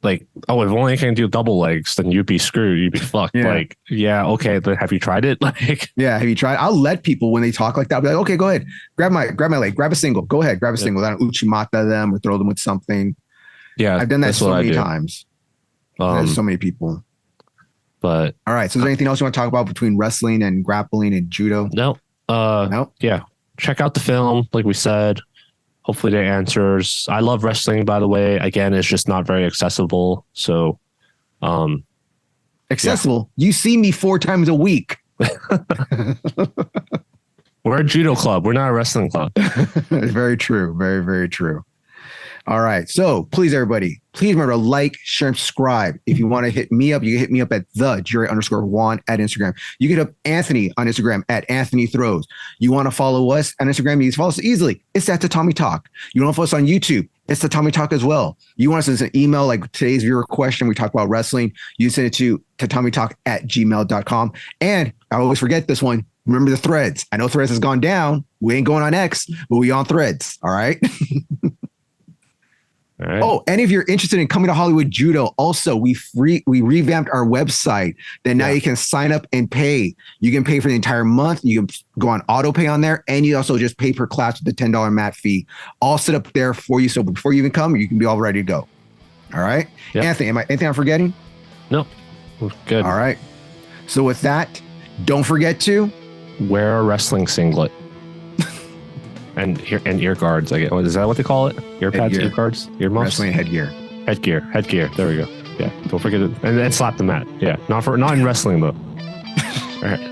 like, oh, if only I can do double legs, then you'd be screwed. You'd be fucked. Yeah. Like, yeah, okay, but have you tried it? Like, yeah, have you tried? I'll let people, when they talk like that, I'll be like, okay, go ahead, grab my leg, grab a single, go ahead, grab a single. I don't uchimata them or throw them with something. Yeah, I've done that so many times. There's so many people. But all right, so is there anything else you want to talk about between wrestling and grappling and judo? No. No. Yeah. Check out the film, like we said. Hopefully there are answers. I love wrestling, by the way. Again, it's just not very accessible. So accessible. Yeah. You see me 4 times a week. We're a judo club. We're not a wrestling club. Very true. Very, very true. All right. So please, everybody, please remember to like, share, and subscribe. If you want to hit me up, you can hit me up at _Juan at Instagram. You can hit up Anthony on Instagram at Anthony Throws. You want to follow us on Instagram, you can follow us easily. It's at Tatami Talk. You want to follow us on YouTube, it's Tatami Talk as well. You want to send us an email like today's viewer question, we talk about wrestling, you send it to tatamitalk@gmail.com. And I always forget this one. Remember the threads. I know threads has gone down. We ain't going on X, but we on threads. All right. All right. Oh, and if you're interested in coming to Hollywood Judo, also we revamped our website. Then now you can sign up and pay. You can pay for the entire month. You can go on auto pay on there, and you also just pay per class with the $10 mat fee. All set up there for you. So before you even come, you can be all ready to go. All right, Anthony, anything I'm forgetting? No, good. All right. So with that, don't forget to wear a wrestling singlet. and ear guards. I get. Is that what they call it? Ear pads, ear guards, ear muffs. Wrestling headgear. Headgear. There we go. Yeah, don't forget it. And then slap the mat. Yeah, not in wrestling though. All right.